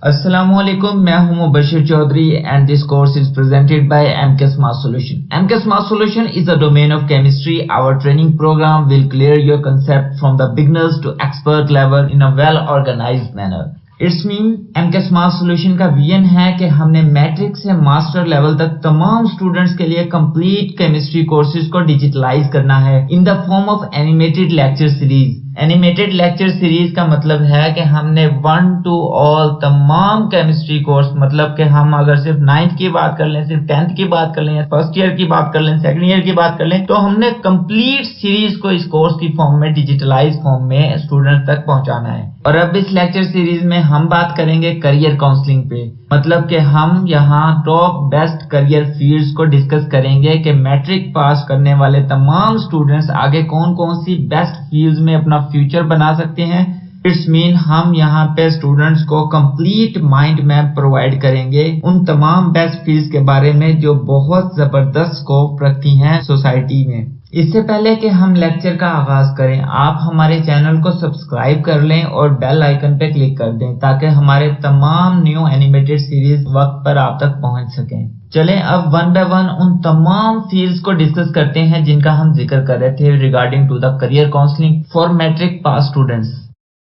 Assalamualaikum, मैं हूं Mubashir Chaudhry and this course is presented by MK Smart Solution. MK Smart Solution is a domain of chemistry. Our training program will clear your concept from the beginners to expert level in a well organized manner. It's mean MK Smart Solution का vision है कि हमने matric से master level तक तमाम students के लिए complete chemistry courses को डिजिटलाइज करना है in the form of animated lecture series. Animated lecture series का मतलब है कि हमने 1 to all तमाम केमिस्ट्री कोर्स, मतलब कि हम अगर सिर्फ 9th की बात कर लें, सिर्फ 10th की बात कर लें, या फर्स्ट ईयर की बात कर लें, सेकंड ईयर की बात कर लें, तो हमने कंप्लीट सीरीज को इस कोर्स की फॉर्म में, डिजिटलाइज फॉर्म में स्टूडेंट तक पहुंचाना है। और अब इस लेक्चर सीरीज में हम बात करेंगे करियर काउंसलिंग पे, मतलब कि हम यहाँ टॉप बेस्ट करियर फील्ड्स को डिस्कस करेंगे कि मैट्रिक पास करने वाले तमाम स्टूडेंट्स आगे कौन कौन सी बेस्ट फील्ड्स में अपना फ्यूचर बना सकते हैं। इट्स मीन हम यहाँ पे स्टूडेंट्स को कंप्लीट माइंड मैप प्रोवाइड करेंगे उन तमाम बेस्ट फील्ड्स के बारे में जो बहुत जबरदस्त स्कोप रखती हैं सोसाइटी में। इससे पहले कि हम लेक्चर का आगाज करें, आप हमारे चैनल को सब्सक्राइब कर लें और बेल आइकन पे क्लिक कर दें ताकि हमारे तमाम न्यू एनिमेटेड सीरीज वक्त पर आप तक पहुंच सकें। चलें अब 1 by 1 उन तमाम फील्ड्स को डिस्कस करते हैं जिनका हम जिक्र कर रहे थे regarding to the career counselling for matric pass students.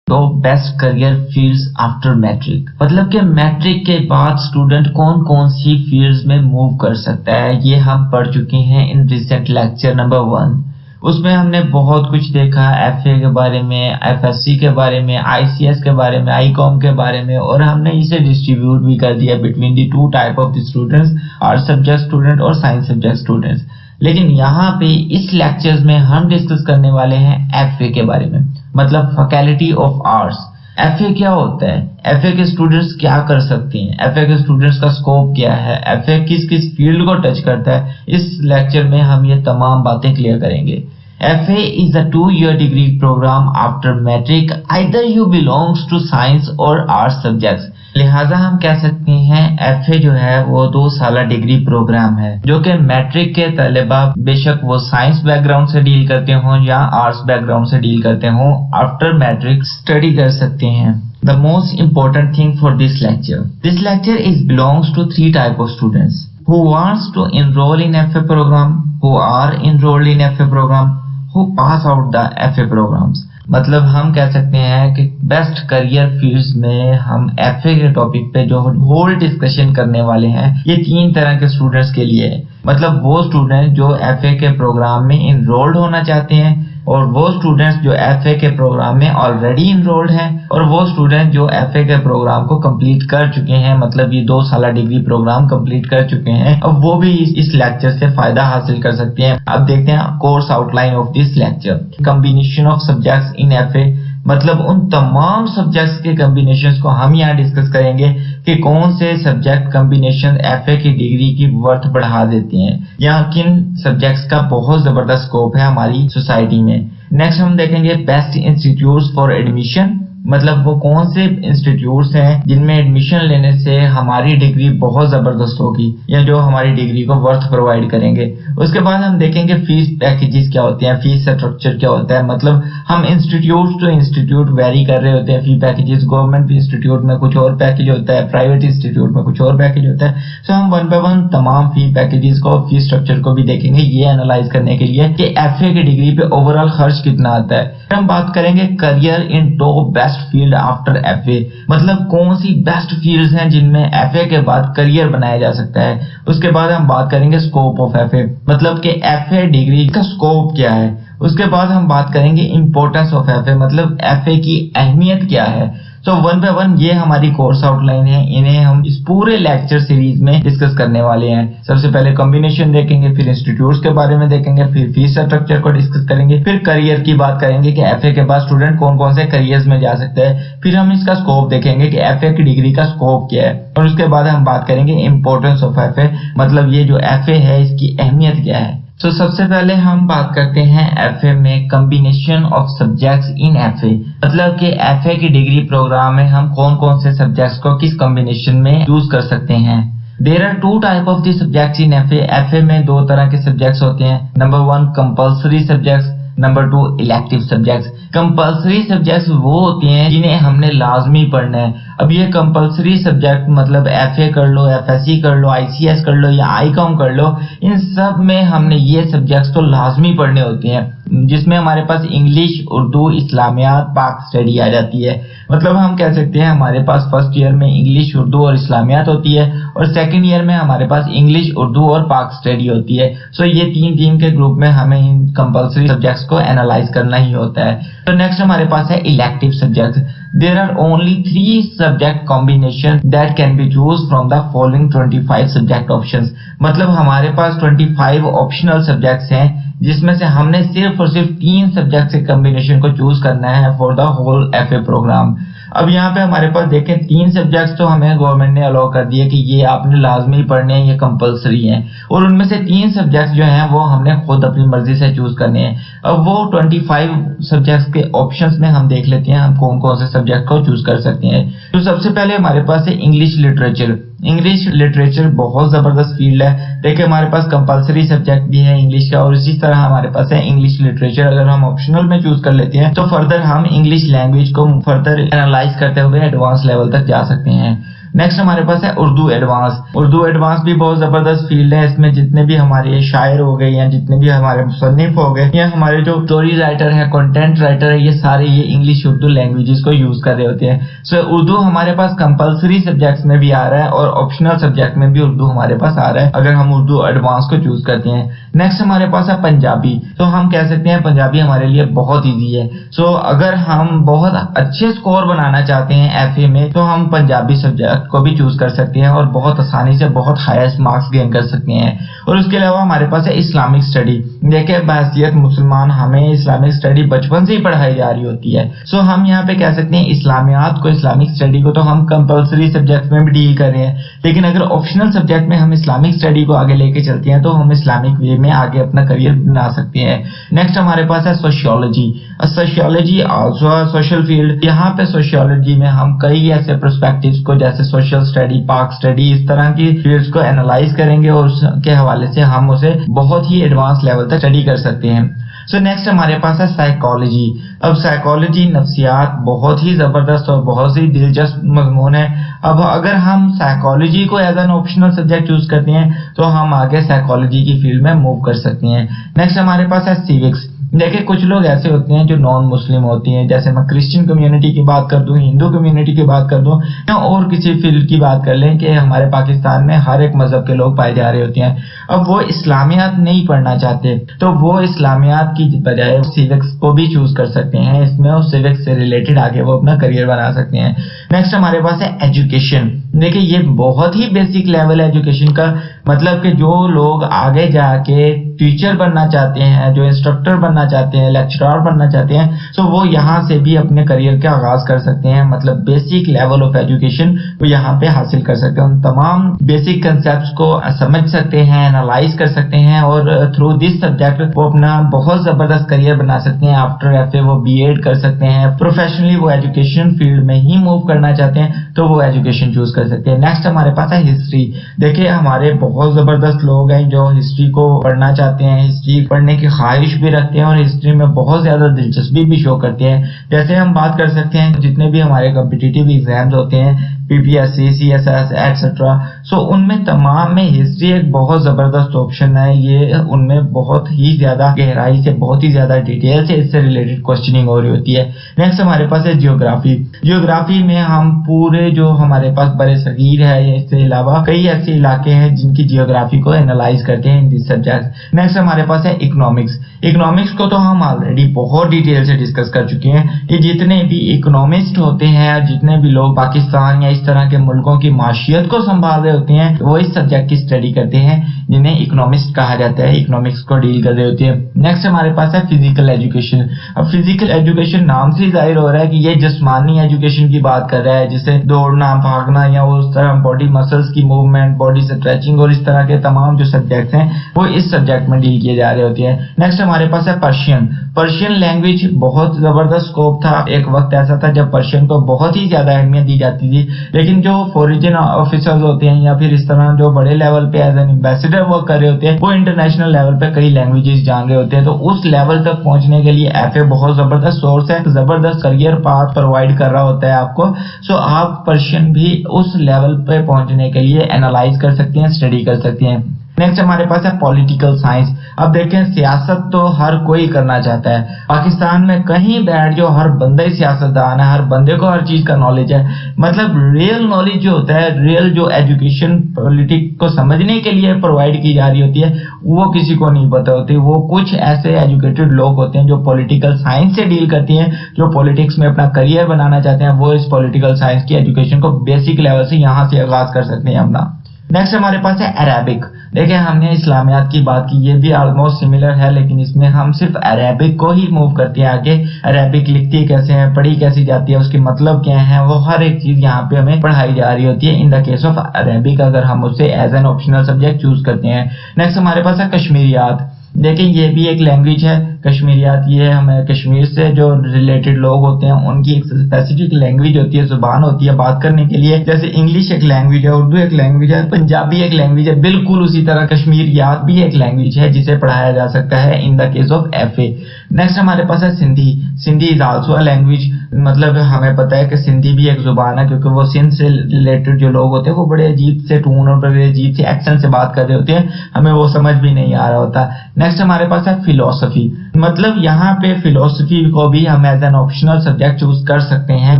तो best career fields after matric, मतलब कि मैट्रिक के बाद स्टूडेंट कौन कौन सी फील्ड्स में मूव कर सकता है, ये हम पढ़ चुके हैं इन रिसेंट लेक्चर नंबर 1। उसमें हमने बहुत कुछ देखा, FA के बारे में, FSC के बारे में, ICS के बारे में, ICOM के बारे में, और हमने इसे डिस्ट्रीब्यूट भी कर दिया between the 2 type of the students, arts subject student और साइंस सब्जेक्ट स्टूडेंट्स। लेकिन यहाँ पे इस लेक्चर्स में हम डिस्कस करने वाले हैं FA के बारे में, मतलब फैकल्टी ऑफ आर्ट्स। FA क्या होता है, FA के स्टूडेंट्स क्या कर सकते हैं, FA के स्टूडेंट्स का स्कोप क्या है, FA किस किस फील्ड को टच करता है, इस लेक्चर में हम ये तमाम बातें क्लियर करेंगे। FA is a 2-year degree program after matric. Either you belongs to science or arts subjects. लिहाजा हम कह सकते हैं FA जो है वो 2 साल डिग्री प्रोग्राम है जो कि मैट्रिक के तलबा बेशक वो साइंस बैकग्राउंड से डील करते हों या आर्ट्स बैकग्राउंड से डील करते हों, आफ्टर मैट्रिक स्टडी कर सकते हैं। The most important thing for this lecture is belongs to 3 type of students who wants to enroll in FA program, who are enrolled in FA program, who pass out the FA programs। मतलब हम कह सकते हैं कि best career fields में हम FA के topic पे जो होल डिस्कशन करने वाले हैं ये 3 तरह के स्टूडेंट्स के लिए है। मतलब वो स्टूडेंट जो FA के प्रोग्राम में इनरोल्ड होना चाहते हैं, और वो स्टूडेंट्स जो FA के प्रोग्राम में ऑलरेडी इनरोल्ड हैं, और वो स्टूडेंट जो FA के प्रोग्राम को कंप्लीट कर चुके हैं, मतलब ये 2 साल डिग्री प्रोग्राम कंप्लीट कर चुके हैं। अब वो भी इस लेक्चर से फायदा हासिल कर सकते हैं। अब देखते हैं course outline of this lecture. Combination of subjects in FA, मतलब उन तमाम सब्जेक्ट्स के कॉम्बिनेशंस को हम यहाँ डिस्कस करेंगे कि कौन से सब्जेक्ट कॉम्बिनेशन FA की डिग्री की वर्थ बढ़ा देते हैं या किन सब्जेक्ट्स का बहुत जबरदस्त स्कोप है हमारी सोसाइटी में। नेक्स्ट हम देखेंगे बेस्ट इंस्टीट्यूट्स फॉर एडमिशन, मतलब वो कौन से इंस्टीट्यूट्स हैं जिनमें एडमिशन लेने से हमारी डिग्री बहुत जबरदस्त होगी या जो हमारी डिग्री को वर्थ प्रोवाइड करेंगे। उसके बाद हम देखेंगे फीस पैकेजेस क्या होते हैं, फीस स्ट्रक्चर क्या होता है, मतलब हम इंस्टीट्यूट टू इंस्टीट्यूट वेरी कर रहे होते हैं फी पैकेजेस। गवर्नमेंट इंस्टीट्यूट में कुछ और पैकेज होता है, प्राइवेट इंस्टीट्यूट में कुछ और पैकेज होता है। सो हम 1 by 1 तमाम फी पैकेजेस को, फी स्ट्रक्चर को भी देखेंगे, ये एनालाइज करने के लिए कि FA की डिग्री पे ओवरऑल खर्च कितना आता है। फिर हम बात करेंगे career in top best field after FA, मतलब कौन सी बेस्ट फील्ड्स हैं जिनमें FA के बाद करियर बनाया जा सकता है। उसके बाद हम बात करेंगे स्कोप ऑफ FA, मतलब कि FA डिग्री का स्कोप क्या है। उसके बाद हम बात करेंगे इंपॉर्टेंस ऑफ FA, मतलब FA की अहमियत क्या है। सो 1 by 1 ये हमारी कोर्स आउटलाइन है, इन्हें हम इस पूरे लेक्चर सीरीज में डिस्कस करने वाले हैं। सबसे पहले कॉम्बिनेशन देखेंगे, फिर इंस्टीट्यूट्स के बारे में देखेंगे, फिर फीस स्ट्रक्चर को डिस्कस करेंगे, फिर करियर की बात करेंगे कि FA के बाद स्टूडेंट कौन कौन से करियर्स में जा सकते हैं, फिर हम इसका स्कोप देखेंगे कि FA की डिग्री का स्कोप क्या है, और उसके बाद हम बात करेंगे इंपॉर्टेंस ऑफ FA, मतलब ये जो FA है इसकी अहमियत क्या है। तो सबसे पहले हम बात करते हैं FA में combination of subjects in FA, मतलब कि FA की डिग्री प्रोग्राम में हम कौन कौन से सब्जेक्ट्स को किस कॉम्बिनेशन में यूज कर सकते हैं। There are 2 type of the subjects in FA। FA में 2 तरह के सब्जेक्ट्स होते हैं, number 1 compulsory subjects, number 2 elective subjects. Compulsory subjects वो होते हैं जिन्हें हमने लाजमी पढ़ना है। अब ये कंपल्सरी सब्जेक्ट मतलब एफए कर लो, एफएससी कर लो, आईसीएस कर लो या आईकॉम कर लो, इन सब में हमने ये सब्जेक्ट्स तो लाजमी पढ़ने होते हैं, जिसमें हमारे पास इंग्लिश, उर्दू, इस्लामियात, पाक स्टडी आ जाती है। मतलब हम कह सकते हैं हमारे पास फर्स्ट ईयर में इंग्लिश, उर्दू और इस्लामियात होती है और सेकंड ईयर में हमारे पास इंग्लिश, उर्दू और पाक स्टडी होती है। सो ये तीन के ग्रुप में हमें इन कंपल्सरी सब्जेक्ट्स को एनालाइज करना ही होता है। तो नेक्स्ट हमारे पास है elective subjects. There are only 3 subject combination that can be choose from the following 25 subject options. मतलब हमारे पास 25 ऑप्शनल सब्जेक्ट्स हैं जिसमें से हमने सिर्फ और सिर्फ 3 सब्जेक्ट से कॉम्बिनेशन को चूज करना है for the whole FA programme. अब यहाँ पे हमारे पास देखें 3 सब्जेक्ट्स तो हमें गवर्नमेंट ने अलाउ कर दिए कि ये आपने लाजमी पढ़ने हैं, ये कंपलसरी हैं, और उनमें से 3 सब्जेक्ट्स जो हैं वो हमने खुद अपनी मर्जी से चूज करने हैं। अब वो 25 सब्जेक्ट्स के ऑप्शंस में हम देख लेते हैं हम कौन कौन से सब्जेक्ट को चूज कर सकते हैं। तो सबसे पहले हमारे पास है इंग्लिश लिटरेचर। इंग्लिश लिटरेचर बहुत जबरदस्त फील्ड है। देखिए हमारे पास कंपलसरी सब्जेक्ट भी है इंग्लिश का, और इसी तरह हमारे पास है इंग्लिश लिटरेचर। अगर हम ऑप्शनल में चूज कर लेते हैं तो फर्दर हम इंग्लिश लैंग्वेज को फर्दर एनालाइज करते हुए एडवांस लेवल तक जा सकते हैं। नेक्स्ट हमारे पास है उर्दू एडवांस। उर्दू एडवांस भी बहुत जबरदस्त फील्ड है। इसमें जितने भी हमारे शायर हो गए या जितने भी हमारे मुसन्निफ हो गए या हमारे जो स्टोरी राइटर है, कंटेंट राइटर है, ये सारे ये इंग्लिश उर्दू लैंग्वेजेस को यूज कर रहे होते हैं। सो उर्दू हमारे पास कंपलसरी सब्जेक्ट्स में भी आ रहा है और ऑप्शनल सब्जेक्ट में भी उर्दू हमारे पास आ रहा है अगर हम उर्दू एडवांस को चूज करते हैं। नेक्स्ट हमारे पास है पंजाबी। तो हम कह सकते हैं पंजाबी हमारे लिए बहुत ईजी है। सो अगर हम बहुत अच्छे स्कोर बनाना चाहते हैं एफए में तो हम पंजाबी सब्जेक्ट को भी चूज कर सकते हैं और बहुत आसानी से बहुत हाईएस्ट मार्क्स गेन कर सकते हैं। और उसके अलावा हमारे पास है इस्लामिक स्टडी। देखिए बहैसियत मुसलमान हमें इस्लामिक स्टडी बचपन से ही पढ़ाई जा रही होती है। सो हम यहाँ पे कह सकते हैं इस्लामियात को, इस्लामिक स्टडी को तो हम कंपलसरी सब्जेक्ट में भी डील कर रहे हैं, लेकिन अगर ऑप्शनल सब्जेक्ट में हम इस्लामिक स्टडी को आगे लेके चलते हैं तो हम इस्लामिक वे में आगे अपना करियर बना सकते हैं। नेक्स्ट हमारे पास है sociology. Sociology also social field. यहाँ पे सोशियोलॉजी में हम कई ऐसे पर्सपेक्टिव्स को जैसे सोशल स्टडी, पाक स्टडी, इस तरह की फील्ड्स को एनालाइज करेंगे और उसके हवाले से हम उसे बहुत ही एडवांस लेवल तक स्टडी कर सकते हैं। सो नेक्स्ट हमारे पास है साइकोलॉजी। अब साइकोलॉजी, नफ्सियात बहुत ही जबरदस्त और बहुत ही दिलचस्प मजमून है। अब अगर हम साइकोलॉजी को as an optional subject choose करते हैं तो हम आगे साइकोलॉजी की फील्ड में मूव कर सकते हैं। नेक्स्ट हमारे पास है सिविक्स। देखिए कुछ लोग ऐसे होते हैं जो नॉन मुस्लिम होते हैं, जैसे मैं क्रिश्चियन कम्युनिटी की बात कर दूं, हिंदू कम्युनिटी की बात कर दूं या और किसी फील्ड की बात कर लें कि हमारे पाकिस्तान में हर एक मजहब के लोग पाए जा रहे होते हैं। अब वो इस्लामियात नहीं पढ़ना चाहते तो वो इस्लामियात की बजाय सिविक्स को भी चूज कर सकते हैं। इसमें वो सिविक्स से रिलेटेड आगे वो अपना करियर बना सकते हैं। नेक्स्ट हमारे पास है एजुकेशन। देखिए ये बहुत ही बेसिक लेवल है एजुकेशन का। मतलब कि जो लोग आगे जाके टीचर बनना चाहते हैं, जो इंस्ट्रक्टर बनना चाहते हैं, लेक्चरर बनना चाहते हैं, तो वो यहाँ से भी अपने करियर का आगाज कर सकते हैं। मतलब बेसिक लेवल ऑफ एजुकेशन वो यहाँ पे हासिल कर सकते हैं। उन तमाम बेसिक कंसेप्ट्स को समझ सकते हैं, एनालाइज कर सकते हैं और थ्रू दिस सब्जेक्ट वो अपना बहुत जबरदस्त करियर बना सकते हैं। आफ्टर एफए वो बीएड कर सकते हैं। प्रोफेशनली वो एजुकेशन फील्ड में ही मूव करना चाहते हैं तो वो एजुकेशन चूज कर सकते हैं। नेक्स्ट हमारे पास है हिस्ट्री। देखिए हमारे बहुत जबरदस्त लोग हैं जो हिस्ट्री को पढ़ना चाहते हैं, हिस्ट्री पढ़ने की ख्वाहिश भी रखते हैं और हिस्ट्री में बहुत ज्यादा दिलचस्पी भी शो करते हैं। जैसे हम बात कर सकते हैं जितने भी हमारे कॉम्पिटिटिव एग्जाम्स होते हैं, पीपीएससी, सीएसएस एटसेट्रा, सो उनमें तमाम में हिस्ट्री एक बहुत जबरदस्त ऑप्शन है। ये उनमें बहुत ही ज्यादा गहराई से, बहुत ही ज्यादा डिटेल से इससे रिलेटेड क्वेश्चनिंग हो रही होती है। नेक्स्ट हमारे पास है जियोग्राफी। जियोग्राफी में हम पूरे जो हमारे पास बड़े सगीर है, इसके अलावा कई ऐसे इलाके हैं जिनकी जियोग्राफी को एनालाइज करते हैं इन दिस सब्जेक्ट। नेक्स्ट हमारे पास है इकोनॉमिक्स। इकोनॉमिक्स को तो हम ऑलरेडी बहुत डिटेल से डिस्कस कर चुके हैं कि जितने भी इकोनॉमिस्ट होते हैं, जितने भी लोग पाकिस्तान या इस तरह के मुल्कों की माशियत को संभाल रहे होते हैं, वो इस सब्जेक्ट की स्टडी करते हैं जिन्हें इकोनॉमिस्ट कहा जाता है, इकोनॉमिक्स को डील कर रहे होते हैं। नेक्स्ट हमारे पास है फिजिकल एजुकेशन। अब फिजिकल एजुकेशन नाम से जाहिर हो रहा है कि ये जिस्मानी एजुकेशन की बात कर रहा है, जिसे दौड़ना, भागना या उस तरह बॉडी मसल्स की मूवमेंट, बॉडी स्ट्रेचिंग और इस तरह के तमाम जो सब्जेक्ट्स हैं वो इस सब्जेक्ट में डील किए जा रहे होते हैं। नेक्स्ट हमारे पास है पर्शियन। पर्शियन लैंग्वेज बहुत जबरदस्त स्कोप था। एक वक्त ऐसा था जब पर्शियन को बहुत ही ज्यादा अहमियत दी जाती थी, लेकिन जो फॉरेन ऑफिसर्स होते हैं या फिर इस तरह जो बड़े लेवल पे एज एन एम्बेसडर वर्क कर रहे होते हैं, वो इंटरनेशनल लेवल पे कई लैंग्वेजेस जान रहे होते हैं। तो उस लेवल तक पहुंचने के लिए एफए बहुत जबरदस्त सोर्स है, जबरदस्त करियर पाथ प्रोवाइड कर रहा होता है आपको। सो आप पर्शियन भी उस लेवल पे पहुंचने के लिए एनालाइज कर सकते हैं, स्टडी कर सकते हैं। नेक्स्ट हमारे पास है पॉलिटिकल साइंस। अब देखें, सियासत तो हर कोई करना चाहता है। पाकिस्तान में कहीं बैठ जो हर बंदा ही सियासतदान है, हर बंदे को हर चीज का नॉलेज है। मतलब रियल नॉलेज जो होता है, रियल जो एजुकेशन पॉलिटिक्स को समझने के लिए प्रोवाइड की जा रही होती है, वो किसी को नहीं पता होती। वो कुछ ऐसे एजुकेटेड लोग होते हैं जो पॉलिटिकल साइंस से डील करती हैं, जो पॉलिटिक्स में अपना करियर बनाना चाहते हैं, वो इस पॉलिटिकल साइंस की एजुकेशन को बेसिक लेवल से यहाँ से आगाज कर सकते हैं अपना। नेक्स्ट हमारे पास है अरेबिक। देखिए, हमने इस्लामियात की बात की, ये भी ऑलमोस्ट सिमिलर है, लेकिन इसमें हम सिर्फ अरेबिक को ही मूव करते हैं आगे। अरेबिक लिखती कैसे है, पढ़ी कैसी जाती है, उसके मतलब क्या है, वो हर एक चीज यहाँ पे हमें पढ़ाई जा रही होती है in the case of Arabic, अगर हम उसे as an optional subject choose करते हैं। नेक्स्ट हमारे पास है कश्मीरियात। देखिए, ये भी एक लैंग्वेज है कश्मीरियात। ये हमें कश्मीर से जो रिलेटेड लोग होते हैं उनकी एक स्पेसिफिक लैंग्वेज होती है, जुबान होती है बात करने के लिए। जैसे इंग्लिश एक लैंग्वेज है, उर्दू एक लैंग्वेज है, पंजाबी एक लैंग्वेज है, बिल्कुल उसी तरह कश्मीरियात भी एक लैंग्वेज है जिसे पढ़ाया जा सकता है in the case of FA. Next हमारे पास है Sindhi. Sindhi is also a language. मतलब हमें पता है कि सिंधी भी एक जुबान है, क्योंकि वो सिंध से रिलेटेड जो लोग होते हैं वो बड़े अजीब से टून और बड़े अजीब से एक्सेंट से बात कर रहे होते हैं, हमें वो समझ भी नहीं आ रहा होता। नेक्स्ट हमारे पास है फिलोसफी। मतलब यहाँ पे फिलोसफी को भी हम as an optional subject choose कर सकते हैं,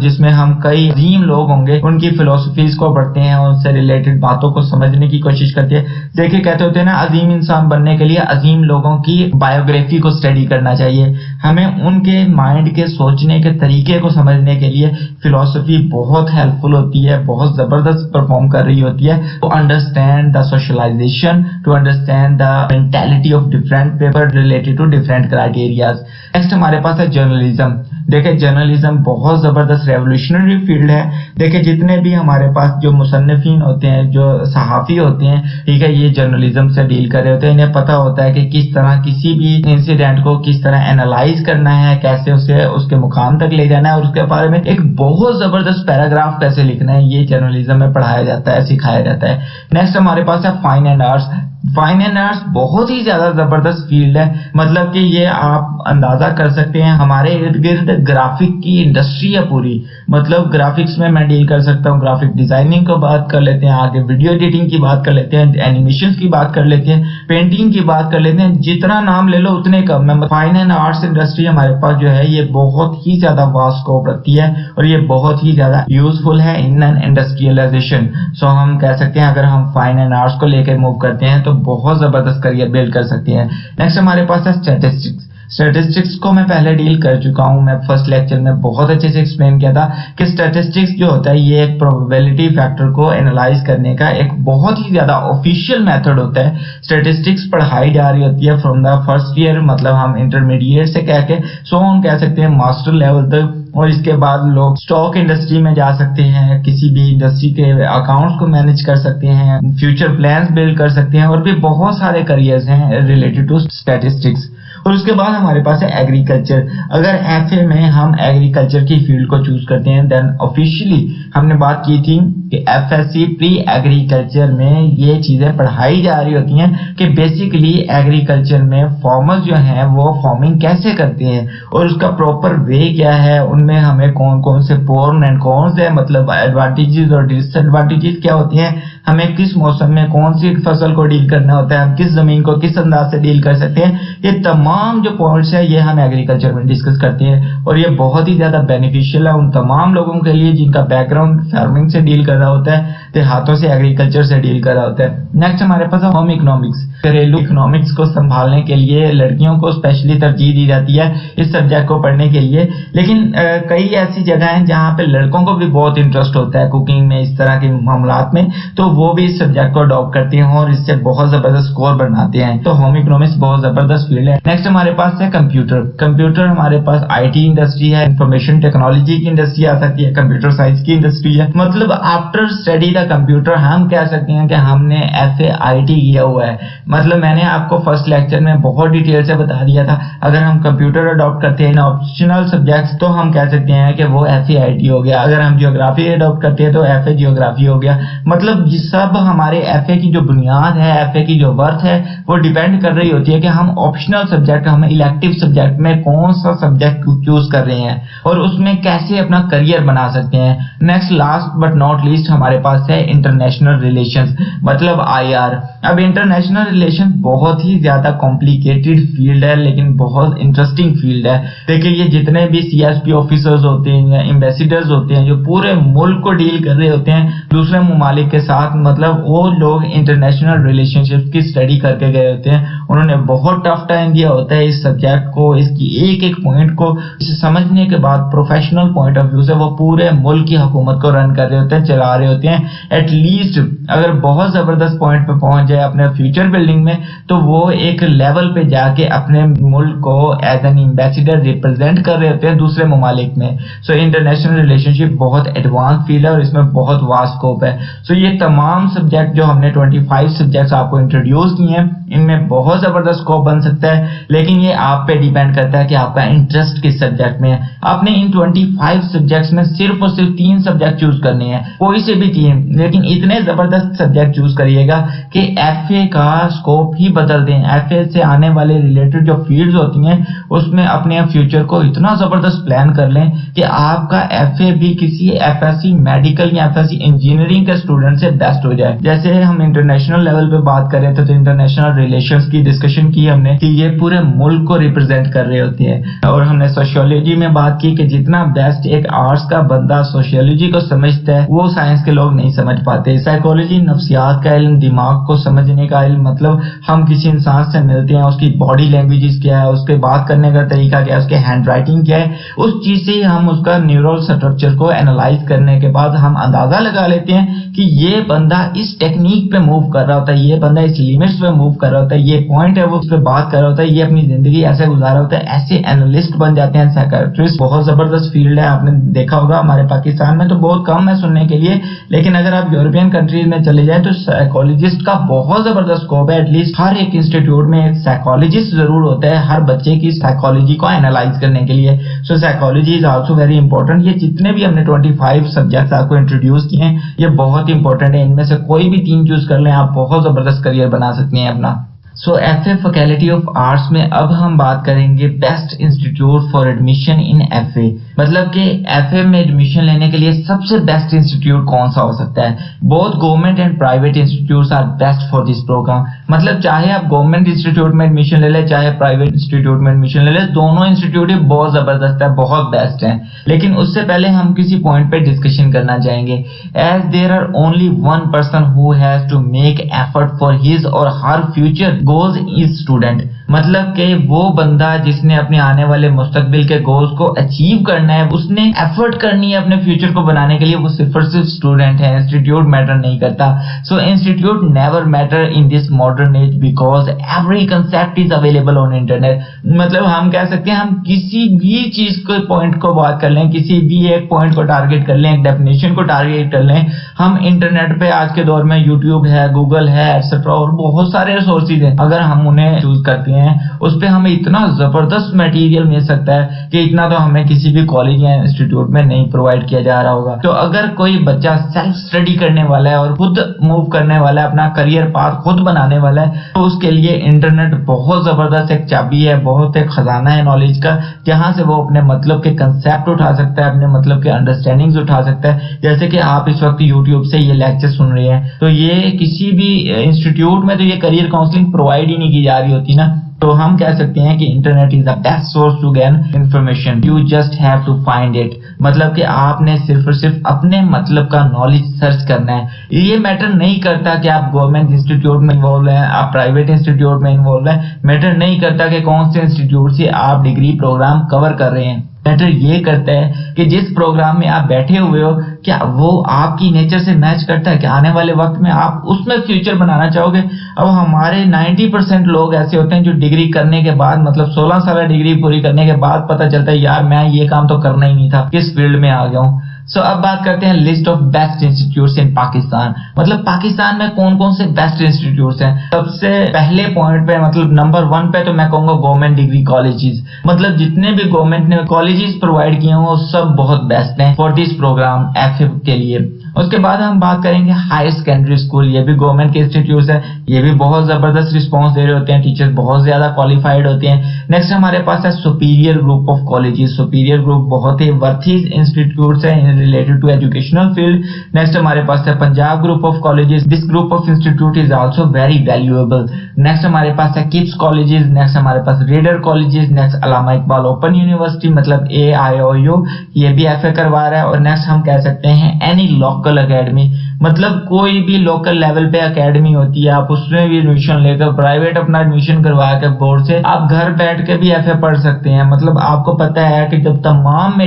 जिसमें हम कई अजीम लोग होंगे उनकी फिलोसफीज को पढ़ते हैं, उनसे रिलेटेड बातों को समझने की कोशिश करते हैं। देखिए, कहते होते हैं ना, अजीम इंसान बनने के लिए अजीम लोगों की बायोग्राफी को स्टडी करना चाहिए। हमें उनके माइंड के सोचने के तरीके को समझने के लिए फिलोसफी बहुत हेल्पफुल होती है, बहुत जबरदस्त परफॉर्म कर रही होती है to understand the socialisation, to understand the mentality of different people related to different criterias. Next हमारे पास है जर्नलिज्म। देखिए, जर्नलिज्म बहुत जबरदस्त रेवोल्यूशनरी फील्ड है। देखिए, जितने भी हमारे पास जो मुसन्निफीन होते हैं, जो सहाफी होते हैं, ठीक है, ये जर्नलिज्म से डील कर रहे होते हैं। इन्हें पता होता है कि किस तरह किसी भी इंसिडेंट को किस तरह एनालाइज करना है, कैसे उसे उसके मुकाम तक ले जाना है, और उसके बारे में एक बहुत जबरदस्त पैराग्राफ कैसे लिखना है, ये जर्नलिज्म में पढ़ाया जाता है, सिखाया जाता है। नेक्स्ट हमारे पास है fine and arts. Fine and arts बहुत ही ज्यादा जबरदस्त फील्ड है। मतलब कि ये आप अंदाजा कर सकते हैं, हमारे इर्द गिर्द ग्राफिक की इंडस्ट्री है पूरी। मतलब ग्राफिक्स में मैं डील कर सकता हूँ, ग्राफिक डिजाइनिंग को बात कर लेते हैं, आगे वीडियो एडिटिंग की बात कर लेते हैं, एनिमेशन की बात कर लेते हैं, पेंटिंग की बात कर लेते हैं। जितना नाम ले लो उतने कम है। फाइन एंड आर्ट्स इंडस्ट्री हमारे पास जो है ये बहुत ही ज्यादा वास्ट स्कोप रखती है और ये बहुत ही ज्यादा यूजफुल है इन एन इंडस्ट्रियलाइजेशन। सो हम कह सकते हैं अगर हम फाइन एंड आर्ट्स को लेकर मूव करते हैं तो बहुत जबरदस्त करियर बिल्ड कर सकते हैं। नेक्स्ट हमारे पास है स्टैटिस्टिक्स। स्टैटिस्टिक्स को मैं पहले डील कर चुका हूं, मैं फर्स्ट लेक्चर में बहुत अच्छे से एक्सप्लेन किया था कि स्टैटिस्टिक्स जो होता है ये एक प्रोबेबिलिटी फैक्टर को एनालाइज करने का एक बहुत ही ज्यादा ऑफिशियल मेथड होता है। स्टैटिस्टिक्स पढ़ाई जा रही होती है फ्रॉम द फर्स्ट ईयर, मतलब हम इंटरमीडिएट से कह के हम कह सकते हैं मास्टर लेवल तक, और इसके बाद लोग स्टॉक इंडस्ट्री में जा सकते हैं, किसी भी इंडस्ट्री के अकाउंट्स को मैनेज कर सकते हैं, फ्यूचर प्लान्स बिल्ड कर सकते हैं, और भी बहुत सारे करियर्स हैं रिलेटेड टू स्टैटिस्टिक्स। और उसके बाद हमारे पास है एग्रीकल्चर। अगर एफए में हम एग्रीकल्चर की फील्ड को चूज करते हैं देन ऑफिशियली हमने बात की थी कि एफएससी प्री एग्रीकल्चर में ये चीजें पढ़ाई जा रही होती हैं कि बेसिकली एग्रीकल्चर में फार्मर्स जो हैं वो फार्मिंग कैसे करते हैं और उसका प्रॉपर वे क्या है, उनमें हमें कौन कौन से प्रोस एंड कॉन्स है, मतलब एडवांटेजेस और डिसएडवांटेजेस क्या होती हैं, हमें किस मौसम में कौन सी फसल को डील करना होता है, हम किस जमीन को किस अंदाज से डील कर सकते हैं, ये तमाम जो पॉइंट्स है ये हम एग्रीकल्चर में डिस्कस करते हैं। और ये बहुत ही ज्यादा बेनिफिशियल है उन तमाम लोगों के लिए जिनका बैकग्राउंड फार्मिंग से डील कर रहा होता है, देहातों से एग्रीकल्चर से डील कर रहा होता है। नेक्स्ट हमारे पास होम इकोनॉमिक्स। घरेलू इकोनॉमिक्स को संभालने के लिए लड़कियों को स्पेशली तरजीह दी जाती है इस सब्जेक्ट को पढ़ने के लिए, लेकिन कई ऐसी जगह हैं जहाँ पे लड़कों को भी बहुत इंटरेस्ट होता है कुकिंग में, इस तरह के मामलात में, तो वो भी इस सब्जेक्ट को अडॉप्ट करते हैं और इससे बहुत जबरदस्त स्कोर बनाते हैं। तो होम इकोनॉमिक्स बहुत जबरदस्त फील्ड है। नेक्स्ट हमारे पास है कंप्यूटर। कंप्यूटर हमारे पास आईटी इंडस्ट्री है, इंफॉर्मेशन टेक्नोलॉजी की इंडस्ट्री आ सकती है, कंप्यूटर साइंस की इंडस्ट्री है। मतलब आफ्टर स्टडी द कंप्यूटर हम कह सकते हैं कि हमने एफए आईटी किया हुआ है, मतलब मैंने आपको फर्स्ट लेक्चर में बहुत डिटेल से बता दिया था, अगर हम कंप्यूटर अडॉप्ट करते हैं ऑप्शनल सब्जेक्ट्स तो हम कह सकते हैं कि वो FAIT हो गया, अगर हम ज्योग्राफी अडॉप्ट करते हैं तो FA ज्योग्राफी हो गया। मतलब ये सब हमारे FA की जो बुनियाद है, FA की जो वर्थ है, वो डिपेंड कर रही होती है कि हम ऑप्शनल सब्जेक्ट, हम इलेक्टिव सब्जेक्ट में कौन सा सब्जेक्ट चूज कर रहे हैं और उसमें कैसे अपना करियर बना सकते हैं। Next, last but not least, हमारे पास है इंटरनेशनल रिलेशंस, मतलब IR। अब इंटरनेशनल रिलेशन बहुत ही ज्यादा कॉम्प्लिकेटेड फील्ड है, लेकिन बहुत इंटरेस्टिंग फील्ड है। देखिए, ये जितने भी CSP ऑफिसर्स होते हैं या एम्बेसडर्स होते हैं जो पूरे मुल्क को डील कर रहे होते हैं दूसरे ममालिक के साथ, मतलब वो लोग इंटरनेशनल रिलेशनशिप की स्टडी करके गए होते हैं। उन्होंने बहुत टफ टाइम दिया होता है इस सब्जेक्ट को, इसकी एक एक पॉइंट को इसे समझने के बाद प्रोफेशनल पॉइंट ऑफ व्यू से वो पूरे मुल्क की हुकूमत को रन कर रहे होते हैं, चला रहे होते हैं। एटलीस्ट अगर बहुत जबरदस्त पॉइंट पे पहुंच जाए अपने फ्यूचर बिल्डिंग में तो वो एक लेवल पे जाके अपने मुल्क को एज एन एम्बेसडर रिप्रेजेंट कर रहे होते हैं दूसरे ममालिक में। सो इंटरनेशनल रिलेशनशिप बहुत एडवांस फील्ड है और इसमें बहुत वास्ट स्कोप है। सो ये तमाम सब्जेक्ट जो हमने 25 सब्जेक्ट्स आपको इंट्रोड्यूस किए हैं, इनमें बहुत जबरदस्त स्कोप बन सकता है, लेकिन ये आप पे डिपेंड करता है कि आपका इंटरेस्ट किस सब्जेक्ट में है। आपने इन 25 सब्जेक्ट्स में सिर्फ और सिर्फ 3 सब्जेक्ट चूज करने हैं, कोई से भी 3, लेकिन इतने जबरदस्त सब्जेक्ट चूज करिएगा कि FA का स्कोप ही बदल दें। FA से आने वाले रिलेटेड जो फील्ड्स होती हैं उसमें अपने फ्यूचर को इतना जबरदस्त प्लान कर लें कि आपका FA भी किसी FSC मेडिकल या FSC इंजीनियरिंग के स्टूडेंट से बेस्ट हो जाए। जैसे हम इंटरनेशनल लेवल पे बात कर रहे थे तो इंटरनेशनल रिलेशंस की डिस्कशन की हमने कि ये पूरे मुल्क को रिप्रेजेंट कर रहे होती है, और हमने सोशियोलॉजी में बात की कि जितना बेस्ट एक आर्ट्स का बंदा सोशियोलॉजी को समझता है वो साइंस के लोग नहीं समझ पाते। साइकोलॉजी नफ्सियात का इल्म, दिमाग को समझने का इल्म, मतलब हम किसी इंसान से मिलते हैं उसकी बॉडी लैंग्वेजेस क्या है, उसके बात करने का तरीका क्या है, उसके हैंड राइटिंग क्या है, उस चीज से हम उसका न्यूरल स्ट्रक्चर को एनालाइज करने के बाद हम अंदाजा लगा लेते हैं कि ये बंदा इस टेक्निक पे मूव कर रहा होता है, ये बंदा इस लिमिट्स पे मूव कर रहा होता है, ये पॉइंट है वो उस पे बात कर रहा होता है, ये अपनी जिंदगी ऐसे गुजारा होता है। ऐसे एनालिस्ट बन जाते हैं साइकियाट्रिस्ट। बहुत जबरदस्त फील्ड है, आपने देखा होगा हमारे पाकिस्तान में तो बहुत कम है सुनने के लिए, लेकिन अगर आप यूरोपियन कंट्रीज में चले जाएं तो साइकोलॉजिस्ट का बहुत जबरदस्त स्कोप है। एटलीस्ट हर एक इंस्टीट्यूट में एक साइकोलॉजिस्ट जरूर होता है हर बच्चे की साइकोलॉजी को एनालाइज करने के लिए। So psychology is also very important. ये जितने भी हमने 25 सब्जेक्ट्स आपको इंट्रोड्यूस किए हैं ये बहुत इंपॉर्टेंट है, इनमें से कोई भी 3 चूज कर लें, आप बहुत जबरदस्त करियर बना सकते हैं अपना। सो FA फैकल्टी ऑफ आर्ट्स में अब हम बात करेंगे best institute for admission in FA, मतलब कि FA में एडमिशन लेने के लिए सबसे बेस्ट इंस्टीट्यूट कौन सा हो सकता है। Both government and private institutes are best for this programme. मतलब चाहे आप गवर्नमेंट इंस्टीट्यूट में एडमिशन ले लें चाहे प्राइवेट इंस्टीट्यूट में एडमिशन ले लें, दोनों इंस्टीट्यूट ही बहुत जबरदस्त है, बहुत बेस्ट है। लेकिन उससे पहले हम किसी पॉइंट पे डिस्कशन करना चाहेंगे। As there are only one person who has to make effort for his or her future goals is student, मतलब कि वो बंदा जिसने अपने आने वाले मुस्तकबिल के गोल्स को अचीव करना है, उसने एफर्ट करनी है अपने फ्यूचर को बनाने के लिए, वो सिर्फ और सिर्फ स्टूडेंट है। इंस्टीट्यूट मैटर नहीं करता। So institute never matter in this modern age because every concept is available on internet. मतलब हम कह सकते हैं हम किसी भी चीज को पॉइंट को बात कर लें, किसी भी एक पॉइंट को टारगेट कर लें, एक डेफिनेशन को टारगेट कर लें, हम इंटरनेट पे आज के दौर में यूट्यूब है, गूगल है, एटसेट्रा और बहुत सारे रिसोर्सेज हैं। अगर हम उन्हें चूज करते हैं उस पे हमें इतना जबरदस्त मटेरियल मिल सकता है कि इतना तो हमें किसी भी कॉलेज या इंस्टीट्यूट में नहीं प्रोवाइड किया जा रहा होगा। तो अगर कोई बच्चा सेल्फ स्टडी करने वाला है और खुद मूव करने वाला है, अपना करियर पाथ खुद बनाने वाला है, तो उसके लिए इंटरनेट बहुत जबरदस्त एक चाबी है, बहुत एक खजाना है नॉलेज का, जहां से वो अपने मतलब के कंसेप्ट उठा सकता है, अपने मतलब के अंडरस्टैंडिंग्स उठा सकता है। जैसे कि आप इस वक्त यूट्यूब से ये लेक्चर सुन रहे हैं, तो ये किसी भी इंस्टीट्यूट में तो ये करियर काउंसलिंग प्रोवाइड ही नहीं की जा रही होती ना। तो हम कह सकते हैं कि internet is the best source to gain information, you just have to find it. मतलब कि आपने सिर्फ और सिर्फ अपने मतलब का नॉलेज सर्च करना है। ये मैटर नहीं करता कि आप गवर्नमेंट इंस्टीट्यूट में इन्वॉल्व हैं, आप प्राइवेट इंस्टीट्यूट में इन्वॉल्व हैं, मैटर नहीं करता कि कौन से इंस्टीट्यूट से आप डिग्री प्रोग्राम कवर कर रहे हैं। मैटर ये करता है कि जिस प्रोग्राम में आप बैठे हुए हो क्या वो आपकी नेचर से मैच करता है, क्या आने वाले वक्त में आप उसमें फ्यूचर बनाना चाहोगे। अब हमारे 90% लोग ऐसे होते हैं जो डिग्री करने के बाद, मतलब 16 साल डिग्री पूरी करने के बाद पता चलता है यार मैं ये काम तो करना ही नहीं था, किस फील्ड में आ गया हूँ। सो अब बात करते हैं लिस्ट ऑफ बेस्ट इंस्टीट्यूट्स इन पाकिस्तान। मतलब पाकिस्तान में कौन कौन से बेस्ट इंस्टीट्यूट्स हैं। सबसे पहले पॉइंट पे मतलब नंबर 1 पे तो मैं कहूंगा गवर्नमेंट डिग्री कॉलेजेस। मतलब जितने भी गवर्नमेंट ने कॉलेजेस प्रोवाइड किए हैं वो सब बहुत बेस्ट हैं फॉर दिस प्रोग्राम एफए के लिए। उसके बाद हम बात करेंगे हायर सेकेंडरी स्कूल, ये भी गवर्नमेंट के इंस्टीट्यूट है, ये भी बहुत जबरदस्त रिस्पांस दे रहे होते हैं, टीचर्स बहुत ज्यादा क्वालिफाइड होते हैं। नेक्स्ट हमारे पास है superior group of colleges. Superior group बहुत ही वर्थी इंस्टीट्यूट है related to educational field. Next हमारे पास है Punjab group of colleges. This group of institute is also very valuable. Next हमारे पास है किप्स कॉलेजेस। नेक्स्ट हमारे पास reader colleges. Next Allama Iqbal open university मतलब AIOU, ये भी एफए करवा रहा है। और नेक्स्ट हम कह सकते हैं एनी लोकल एकेडमी, मतलब कोई भी लोकल लेवल पे एकेडमी होती है, आप उसमें भी एडमिशन लेकर प्राइवेट अपना एडमिशन करवा के बोर्ड से आप घर बैठ के भी एफए पढ़ सकते हैं। मतलब आपको पता है कि जब तमाम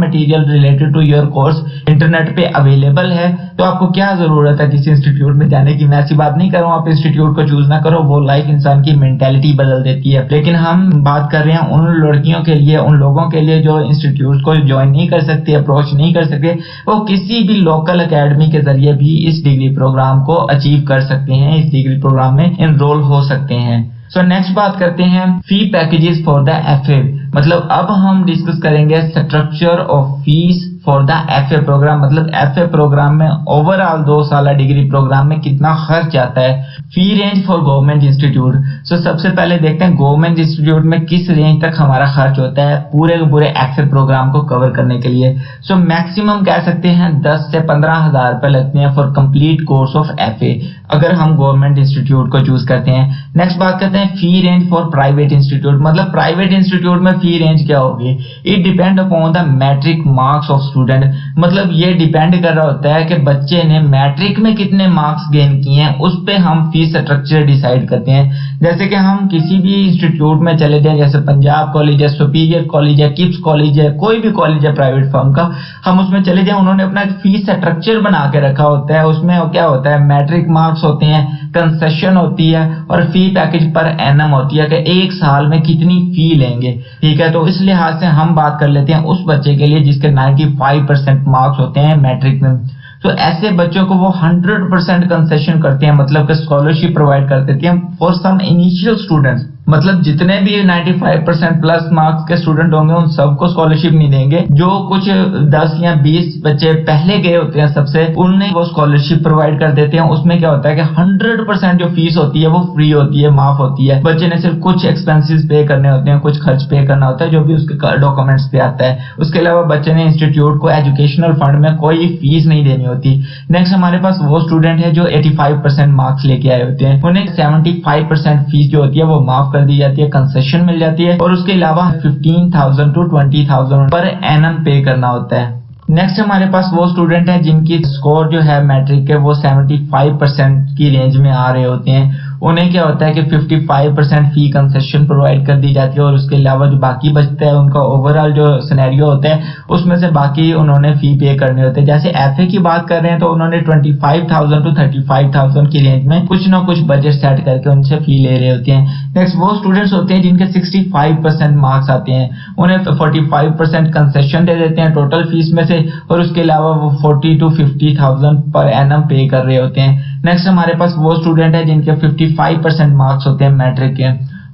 material related to your course internet पे अवेलेबल है तो आपको क्या जरूरत है किसी इंस्टीट्यूट में जाने की। मैं ऐसी बात नहीं कर रहा हूँ आप इंस्टीट्यूट को चूज ना करो, वो लाइफ इंसान की मेंटेलिटी बदल देती है। लेकिन हम बात कर रहे हैं उन लड़कियों के लिए, उन लोगों के लिए जो इंस्टीट्यूट को ज्वाइन नहीं कर सकते, अप्रोच नहीं कर सकते, वो किसी भी लोकल एकेडमी के जरिए भी इस डिग्री प्रोग्राम को अचीव कर सकते हैं, इस डिग्री प्रोग्राम में एनरोल हो सकते हैं। सो नेक्स्ट बात करते हैं fee packages for the FA. मतलब अब हम डिस्कस करेंगे structure of fees for the FA programme. मतलब एफए प्रोग्राम में ओवरऑल 2 साल डिग्री प्रोग्राम में कितना खर्च आता है। Fee range for government institute. So सबसे पहले देखते हैं गवर्नमेंट इंस्टीट्यूट में किस रेंज तक हमारा खर्च होता है पूरे के पूरे एफए प्रोग्राम को कवर करने के लिए। सो मैक्सिमम कह सकते हैं 10 से 15 हजार रुपए लगते हैं for complete course of FA अगर हम गवर्नमेंट इंस्टीट्यूट को चूज करते हैं। नेक्स्ट बात करते हैं fee range for private institute. मतलब प्राइवेट इंस्टीट्यूट में फी रेंज क्या होगी। It depend upon the matric marks of student. मतलब ये डिपेंड कर रहा होता है कि बच्चे ने मैट्रिक में कितने मार्क्स गेन किए हैं, उस पे हम फीस स्ट्रक्चर डिसाइड करते हैं। जैसे कि हम किसी भी इंस्टीट्यूट में चले जाएं, जैसे पंजाब कॉलेज है, सुपीरियर कॉलेज है, किप्स कॉलेज है, कोई भी कॉलेज है प्राइवेट फर्म का, हम उसमें चले जाएं, उन्होंने अपना एक फीस स्ट्रक्चर बना के रखा होता है। उसमें क्या होता है, मैट्रिक मार्क्स होते हैं, कंसेशन होती है और फी पैकेज पर एनम होती है कि एक साल में कितनी फी लेंगे। ठीक है, तो इस लिहाज से हम बात कर लेते हैं उस बच्चे के लिए जिसके 95% मार्क्स होते हैं मैट्रिक में। तो ऐसे बच्चों को वो 100% कंसेशन करते हैं, मतलब कि स्कॉलरशिप प्रोवाइड कर देते हैं फॉर सम इनिशियल स्टूडेंट्स। मतलब जितने भी 95% प्लस मार्क्स के स्टूडेंट होंगे उन सबको स्कॉलरशिप नहीं देंगे। जो कुछ 10 या 20 बच्चे पहले गए होते हैं सबसे, उन्हें वो स्कॉलरशिप प्रोवाइड कर देते हैं। उसमें क्या होता है कि 100% जो फीस होती है वो फ्री होती है, माफ होती है। बच्चे ने सिर्फ कुछ एक्सपेंसेस पे करने होते हैं, कुछ खर्च पे करना होता है जो भी उसके डॉक्यूमेंट्स पे आता है। उसके अलावा बच्चे ने इंस्टीट्यूट को एजुकेशनल फंड में कोई फीस नहीं देनी होती। नेक्स्ट हमारे पास वो स्टूडेंट है जो 85% मार्क्स लेके आए होते हैं, उन्हें 75% फीस जो होती है वो माफ कर दी जाती है, कंसेशन मिल जाती है और उसके अलावा 15,000 to 20,000 पर एनम पे करना होता है। नेक्स्ट हमारे पास वो स्टूडेंट है जिनकी स्कोर जो है मैट्रिक के वो 75% की रेंज में आ रहे होते हैं। उन्हें क्या होता है कि 55% फी कंसेशन प्रोवाइड कर दी जाती है और उसके अलावा जो बाकी बचता है उनका ओवरऑल जो सिनेरियो होता है उसमें से बाकी उन्होंने फी पे करने होते हैं। जैसे एफए की बात कर रहे हैं तो उन्होंने 25,000 to 35,000 की रेंज में कुछ ना कुछ बजट सेट करके उनसे फी ले रहे होते हैं। नेक्स्ट वो स्टूडेंट्स होते हैं जिनके 65% मार्क्स आते हैं, उन्हें 45% कंसेशन दे देते हैं टोटल फीस में से और उसके अलावा वो 40,000 to 50,000 पर एनम पे कर रहे होते हैं। नेक्स्ट हमारे पास वो स्टूडेंट है जिनके 55% मार्क्स होते हैं मैट्रिक के,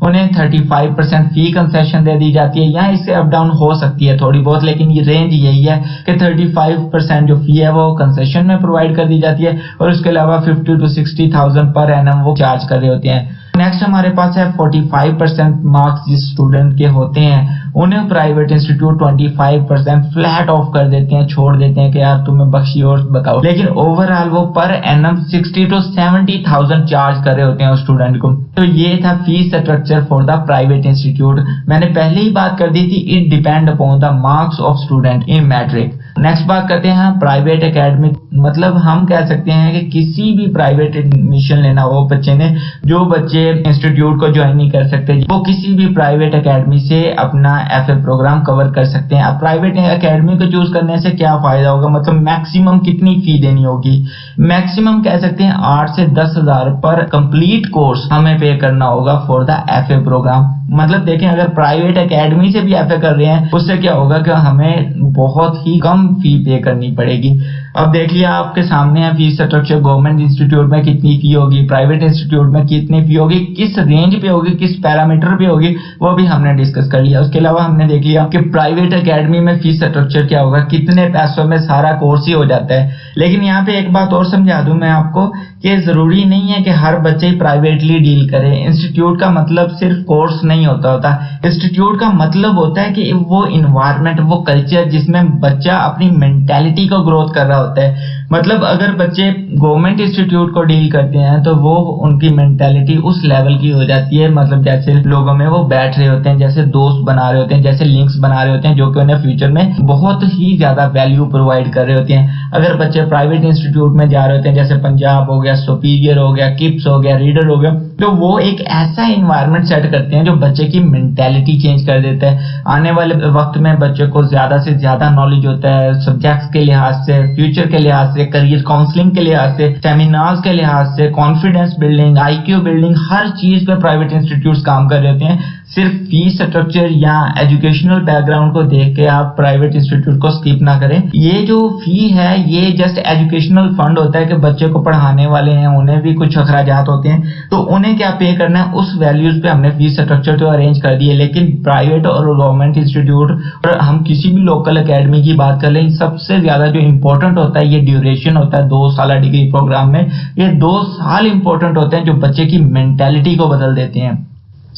उन्हें 35% फी कंसेशन दे दी जाती है। यहाँ इससे अप डाउन हो सकती है थोड़ी बहुत, लेकिन ये रेंज यही है कि 35% जो फी है वो कंसेशन में प्रोवाइड कर दी जाती है और उसके अलावा 50,000 to 60,000 पर एनम वो चार्ज कर रहे होते हैं। नेक्स्ट हमारे पास है 45% मार्क्स जिस स्टूडेंट के होते हैं उन्हें प्राइवेट इंस्टीट्यूट 25% फ्लैट ऑफ कर देते हैं, छोड़ देते हैं कि यार तुम्हें बख्शी और बताओ, लेकिन ओवरऑल वो पर एनम 60,000 to 70,000 चार्ज कर रहे होते हैं उस स्टूडेंट को। तो ये था fees structure for the private institute. मैंने पहले ही बात कर दी थी, it depend upon the marks of student in matric. Next बात करते हैं प्राइवेट एकेडमिक। मतलब हम कह सकते हैं कि किसी भी प्राइवेट एडमिशन लेना हो बच्चे ने, जो बच्चे इंस्टीट्यूट को ज्वाइन नहीं कर सकते वो किसी भी प्राइवेट एकेडमी से अपना एफए प्रोग्राम कवर कर सकते हैं। अब प्राइवेट एकेडमी को चूज करने से क्या फायदा होगा, मतलब मैक्सिमम कितनी फी देनी होगी। मैक्सिमम कह सकते हैं 8 से 10 हजार पर कंप्लीट कोर्स हमें पे करना होगा फॉर द एफए प्रोग्राम। मतलब देखें, अगर प्राइवेट एकेडमी से भी एफए कर रहे हैं, उससे क्या होगा कि हमें बहुत ही कम फी पे करनी पड़ेगी। अब देख लिया आपके सामने है फीस स्ट्रक्चर, गवर्नमेंट इंस्टीट्यूट में कितनी फी होगी, प्राइवेट इंस्टीट्यूट में कितनी फी होगी, किस रेंज पे होगी, किस पैरामीटर पे होगी, वो भी हमने डिस्कस कर लिया। उसके अलावा हमने देख लिया कि प्राइवेट एकेडमी में फीस स्ट्रक्चर क्या होगा, कितने पैसों में सारा कोर्स ही हो जाता है। लेकिन यहाँ पे एक बात और समझा दूं मैं आपको कि जरूरी नहीं है कि हर बच्चे ही प्राइवेटली डील करे। इंस्टीट्यूट का मतलब सिर्फ कोर्स नहीं होता। इंस्टीट्यूट का मतलब होता है कि वो इन्वायरमेंट, वो कल्चर जिसमें बच्चा अपनी मेंटेलिटी को ग्रोथ कर रहा होता है। मतलब अगर बच्चे गवर्नमेंट इंस्टीट्यूट को डील करते हैं तो वो उनकी मेंटेलिटी उस लेवल की हो जाती है, मतलब जैसे लोगों में वो बैठ रहे होते हैं, जैसे दोस्त बना रहे होते हैं, जैसे लिंक्स बना रहे होते हैं, जो कि उन्हें फ्यूचर में बहुत ही ज्यादा वैल्यू प्रोवाइड कर रहे होते हैं। अगर बच्चे प्राइवेट इंस्टीट्यूट में जा रहे होते हैं, जैसे पंजाब हो गया, सुपीरियर हो गया, किप्स हो गया, रीडर हो गया, तो वो एक ऐसा इन्वायरमेंट सेट करते हैं जो बच्चे की मेंटेलिटी चेंज कर देता है। आने वाले वक्त में बच्चे को ज्यादा से ज्यादा नॉलेज होता है सब्जेक्ट्स के लिहाज से, फ्यूचर के लिहाज से, करियर काउंसलिंग के लिहाज से, सेमिनार्स के लिहाज से, कॉन्फिडेंस बिल्डिंग, आईक्यू बिल्डिंग, हर चीज पे प्राइवेट इंस्टीट्यूट्स काम कर रहे होते हैं। सिर्फ फीस स्ट्रक्चर या एजुकेशनल बैकग्राउंड को देख के आप प्राइवेट इंस्टीट्यूट को स्किप ना करें। ये जो फी है ये जस्ट एजुकेशनल फंड होता है कि बच्चे को पढ़ाने वाले हैं, उन्हें भी कुछ अखराजात होते हैं, तो उन्हें क्या पे करना है, उस वैल्यूज पे हमने फीस स्ट्रक्चर तो अरेंज कर दिए। लेकिन प्राइवेट और गवर्नमेंट इंस्टीट्यूट और हम किसी भी लोकल एकेडमी की बात कर लें, सबसे ज्यादा जो इंपॉर्टेंट होता है ये ड्यूरेशन होता है 2 साल डिग्री प्रोग्राम में। ये 2 साल इंपॉर्टेंट होते हैं जो बच्चे की मेंटेलिटी को बदल देते हैं।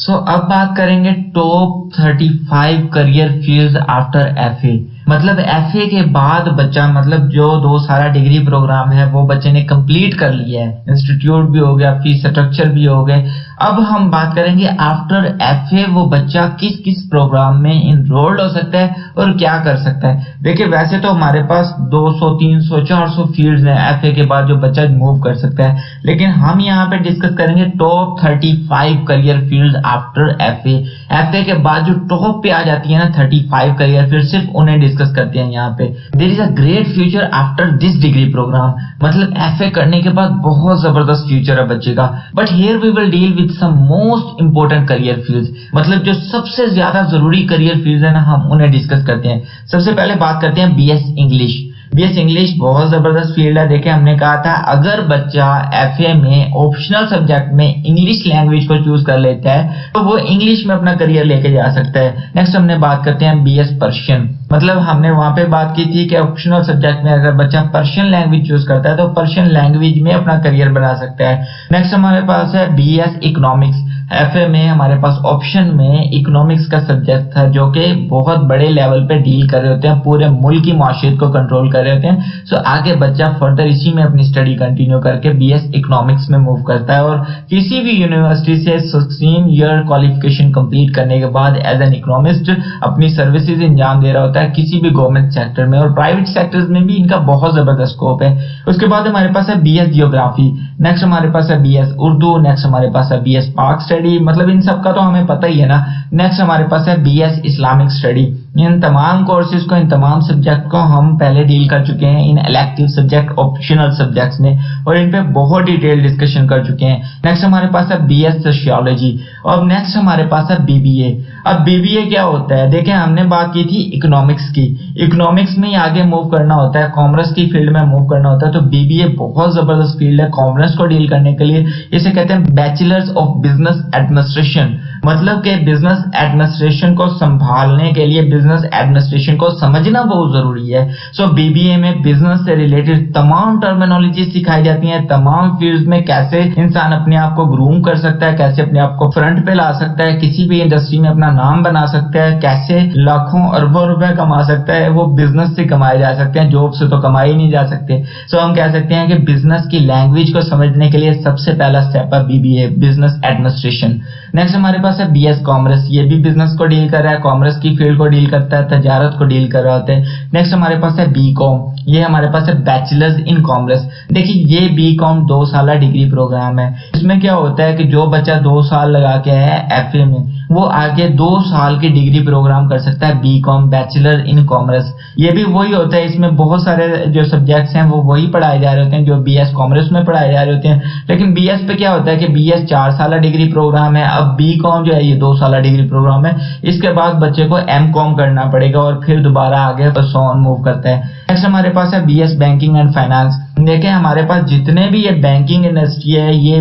अब बात करेंगे top 35 career fields after FA. मतलब एफए के बाद बच्चा, मतलब जो 2 साल डिग्री प्रोग्राम है वो बच्चे ने कंप्लीट कर लिया है, इंस्टीट्यूट भी हो गया, फीस स्ट्रक्चर भी हो गए। अब हम बात करेंगे आफ्टर एफए वो बच्चा किस किस प्रोग्राम में इनरोल्ड हो सकता है और क्या कर सकता है। देखिए वैसे तो हमारे पास 200, 300, 400 फील्ड्स हैं एफए के बाद जो बच्चा मूव कर सकता है, लेकिन हम यहाँ पे डिस्कस करेंगे top 35 career fields after FA. FA के बाद जो टॉप पे आ जाती है ना 35 करियर फील्ड, सिर्फ उन्हें डिस्कस करते हैं यहाँ पे। There is a great future after this degree programme, मतलब एफए करने के बाद बहुत जबरदस्त फ्यूचर है बच्चे का। But here we will deal with some most important career fields, मतलब जो सबसे ज्यादा जरूरी करियर फील्ड्स है ना, हम उन्हें डिस्कस करते हैं। सबसे पहले बात करते हैं बीएस इंग्लिश। बीएस इंग्लिश बहुत जबरदस्त फील्ड है। देखिए हमने कहा था अगर बच्चा एफए में ऑप्शनल सब्जेक्ट में इंग्लिश लैंग्वेज को चूज कर लेता है तो वो इंग्लिश में अपना करियर लेके जा सकता है। नेक्स्ट हमने बात करते हैं बीएस पर्शियन। मतलब हमने वहां पे बात की थी कि ऑप्शनल सब्जेक्ट में अगर बच्चा पर्शियन लैंग्वेज चूज करता है तो पर्शियन लैंग्वेज में अपना करियर बना सकता है। नेक्स्ट हमारे पास है बीएस इकोनॉमिक्स। एफए में हमारे पास ऑप्शन में इकोनॉमिक्स का सब्जेक्ट था जो कि बहुत बड़े लेवल पे डील कर रहे होते हैं, पूरे मुल्क की माशियत को कंट्रोल कर रहे होते हैं। सो आगे बच्चा फर्दर इसी में अपनी स्टडी कंटिन्यू करके बीएस इकोनॉमिक्स में मूव करता है और किसी भी यूनिवर्सिटी से 16 ईयर क्वालिफिकेशन कंप्लीट करने के बाद एज एन इकोनॉमिस्ट अपनी सर्विसेज अंजाम दे रहा होता है किसी भी गवर्नमेंट सेक्टर में, और प्राइवेट सेक्टर्स में भी इनका बहुत जबरदस्त स्कोप है। उसके बाद हमारे पास है बीएस जियोग्राफी, नेक्स्ट हमारे पास है बीएस उर्दू, नेक्स्ट हमारे पास है बीएस पाक स्टडी, मतलब इन सब का तो हमें पता ही है ना। नेक्स्ट हमारे पास है बीएस इस्लामिक स्टडी। इन तमाम कोर्सेज को, इन तमाम सब्जेक्ट को हम पहले डील कर चुके हैं इन इलेक्टिव सब्जेक्ट, ऑप्शनल सब्जेक्ट्स में, और इन पे बहुत डिटेल डिस्कशन कर चुके हैं। नेक्स्ट हमारे पास है बीएस सोशियोलॉजी और नेक्स्ट हमारे पास है बीबीए। अब बीबीए क्या होता है, देखें हमने बात की थी इकोनॉमिक्स की, इकोनॉमिक्स में ही आगे मूव करना होता है, कॉमर्स की फील्ड में मूव करना होता है, तो बीबीए बहुत जबरदस्त फील्ड है कॉमर्स को डील करने के लिए। इसे कहते हैं बैचलर्स ऑफ बिजनेस एडमिनिस्ट्रेशन, मतलब कि बिजनेस एडमिनिस्ट्रेशन को संभालने के लिए बिजनेस एडमिनिस्ट्रेशन को समझना बहुत जरूरी है। सो बीबीए में बिजनेस से रिलेटेड तमाम टर्मिनोलॉजी सिखाई जाती हैं, तमाम फील्ड्स में कैसे इंसान अपने आप को ग्रूम कर सकता है, कैसे अपने आप को फ्रंट पे ला सकता है, किसी भी इंडस्ट्री में अपना नाम बना सकता है, कैसे लाखों अरबों रुपए कमा सकता है, वो बिजनेस से कमाए जा सकते हैं, जॉब से तो कमाए नहीं जा सकते। सो हम कह सकते हैं कि बिजनेस की लैंग्वेज को समझने के लिए सबसे पहला स्टेप है बीबीए, बिजनेस एडमिनिस्ट्रेशन। नेक्स्ट हमारे पास है बीएस कॉमर्स, ये भी बिजनेस को डील कर रहा है, कॉमर्स की फील्ड को डील करता है, तजारत को डील कर रहा होता है। नेक्स्ट हमारे पास है बीकॉम, ये हमारे पास है बैचलर्स इन कॉमर्स। देखिए ये बीकॉम 2 साल डिग्री प्रोग्राम है। इसमें क्या होता है कि जो बच्चा 2 साल लगा के आया है एफए में वो आगे 2 साल की डिग्री प्रोग्राम कर सकता है, बीकॉम, बैचलर इन कॉमर्स। ये भी वही होता है, इसमें बहुत सारे जो सब्जेक्ट्स हैं वो वही पढ़ाए जा रहे होते हैं जो बीएस कॉमर्स में पढ़ाए जा रहे होते हैं। लेकिन बीएस पे क्या होता है कि बीएस 4 साल डिग्री प्रोग्राम है, अब बीकॉम जो है ये 2 साल डिग्री प्रोग्राम है। इसके बाद बच्चे को एमकॉम करना पड़ेगा और फिर दोबारा आगे मूव करता है। नेक्स्ट हमारे पास है बीएस बैंकिंग एंड फाइनेंस। देखें हमारे पास जितने भी ये बैंकिंग इंडस्ट्री है ये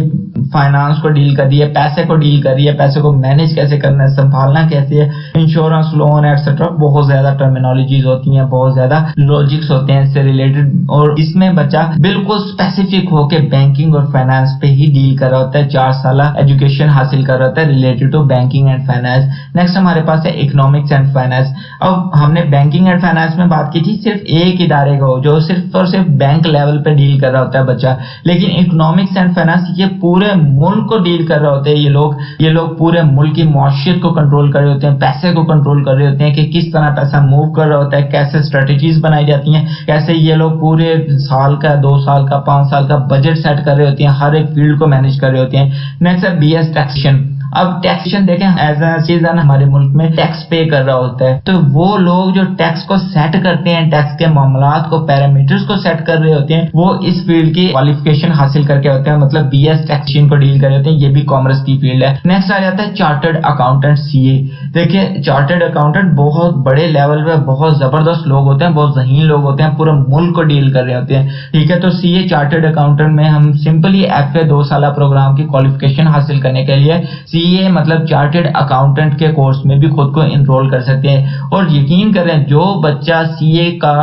फाइनेंस को डील कर रही है, पैसे को डील कर रही है, पैसे को मैनेज कैसे करना है, संभालना कैसे है, इंश्योरेंस, लोन एक्सेट्रा, बहुत ज्यादा टर्मिनोलॉजीज होती हैं, बहुत ज्यादा लॉजिक्स होते हैं इससे रिलेटेड। और इसमें बच्चा बिल्कुल स्पेसिफिक होकर बैंकिंग और फाइनेंस पे ही डील कर रहा होता है, 4 साल एजुकेशन हासिल कर रहा होता है related to banking and finance. Next हमारे पास है इकोनॉमिक्स एंड फाइनेंस। अब हमने बैंकिंग एंड फाइनेंस में बात की थी सिर्फ एक इदारे को जो सिर्फ और सिर्फ बैंक लेवल पे डील कर रहा होता है बच्चा, लेकिन इकोनॉमिक्स एंड फाइनेंस ये पूरे मुल्क को डील कर रहे होते हैं। ये लोग पूरे मुल्क की मौशियत को कंट्रोल कर रहे होते हैं, पैसे को कंट्रोल कर रहे होते हैं कि किस तरह पैसा मूव कर रहा होता है, कैसे स्ट्रेटेजीज बनाई जाती हैं, कैसे ये लोग पूरे साल का, 2 साल का, 5 साल का बजट सेट कर रहे होते हैं, हर एक फील्ड को मैनेज कर रहे होते हैं। नेक्स्ट है बीएस टैक्सेशन। अब टैक्सेशन देखें, एज ए सिटीजन हमारे मुल्क में टैक्स पे कर रहा होता है, तो वो लोग जो टैक्स को सेट करते हैं, टैक्स के मामलात को, पैरामीटर्स को सेट कर रहे होते हैं, वो इस फील्ड की क्वालिफिकेशन हासिल करके होते हैं, मतलब बीएस टैक्सेशन को डील कर रहे होते हैं। ये भी कॉमर्स की फील्ड है। नेक्स्ट आ जाता है चार्टर्ड अकाउंटेंट, सीए। देखिए चार्टर्ड अकाउंटेंट बहुत बड़े लेवल पे बहुत जबरदस्त लोग होते हैं, बहुत ज़हीन लोग होते हैं, पूरे मुल्क को डील कर रहे होते हैं, ठीक है। तो सीए चार्टर्ड अकाउंटेंट में हम सिंपली एफए 2 साल प्रोग्राम की क्वालिफिकेशन हासिल करने के लिए सीए मतलब चार्टर्ड अकाउंटेंट के कोर्स में भी खुद को इनरोल कर सकते हैं। और यकीन करें जो बच्चा सीए का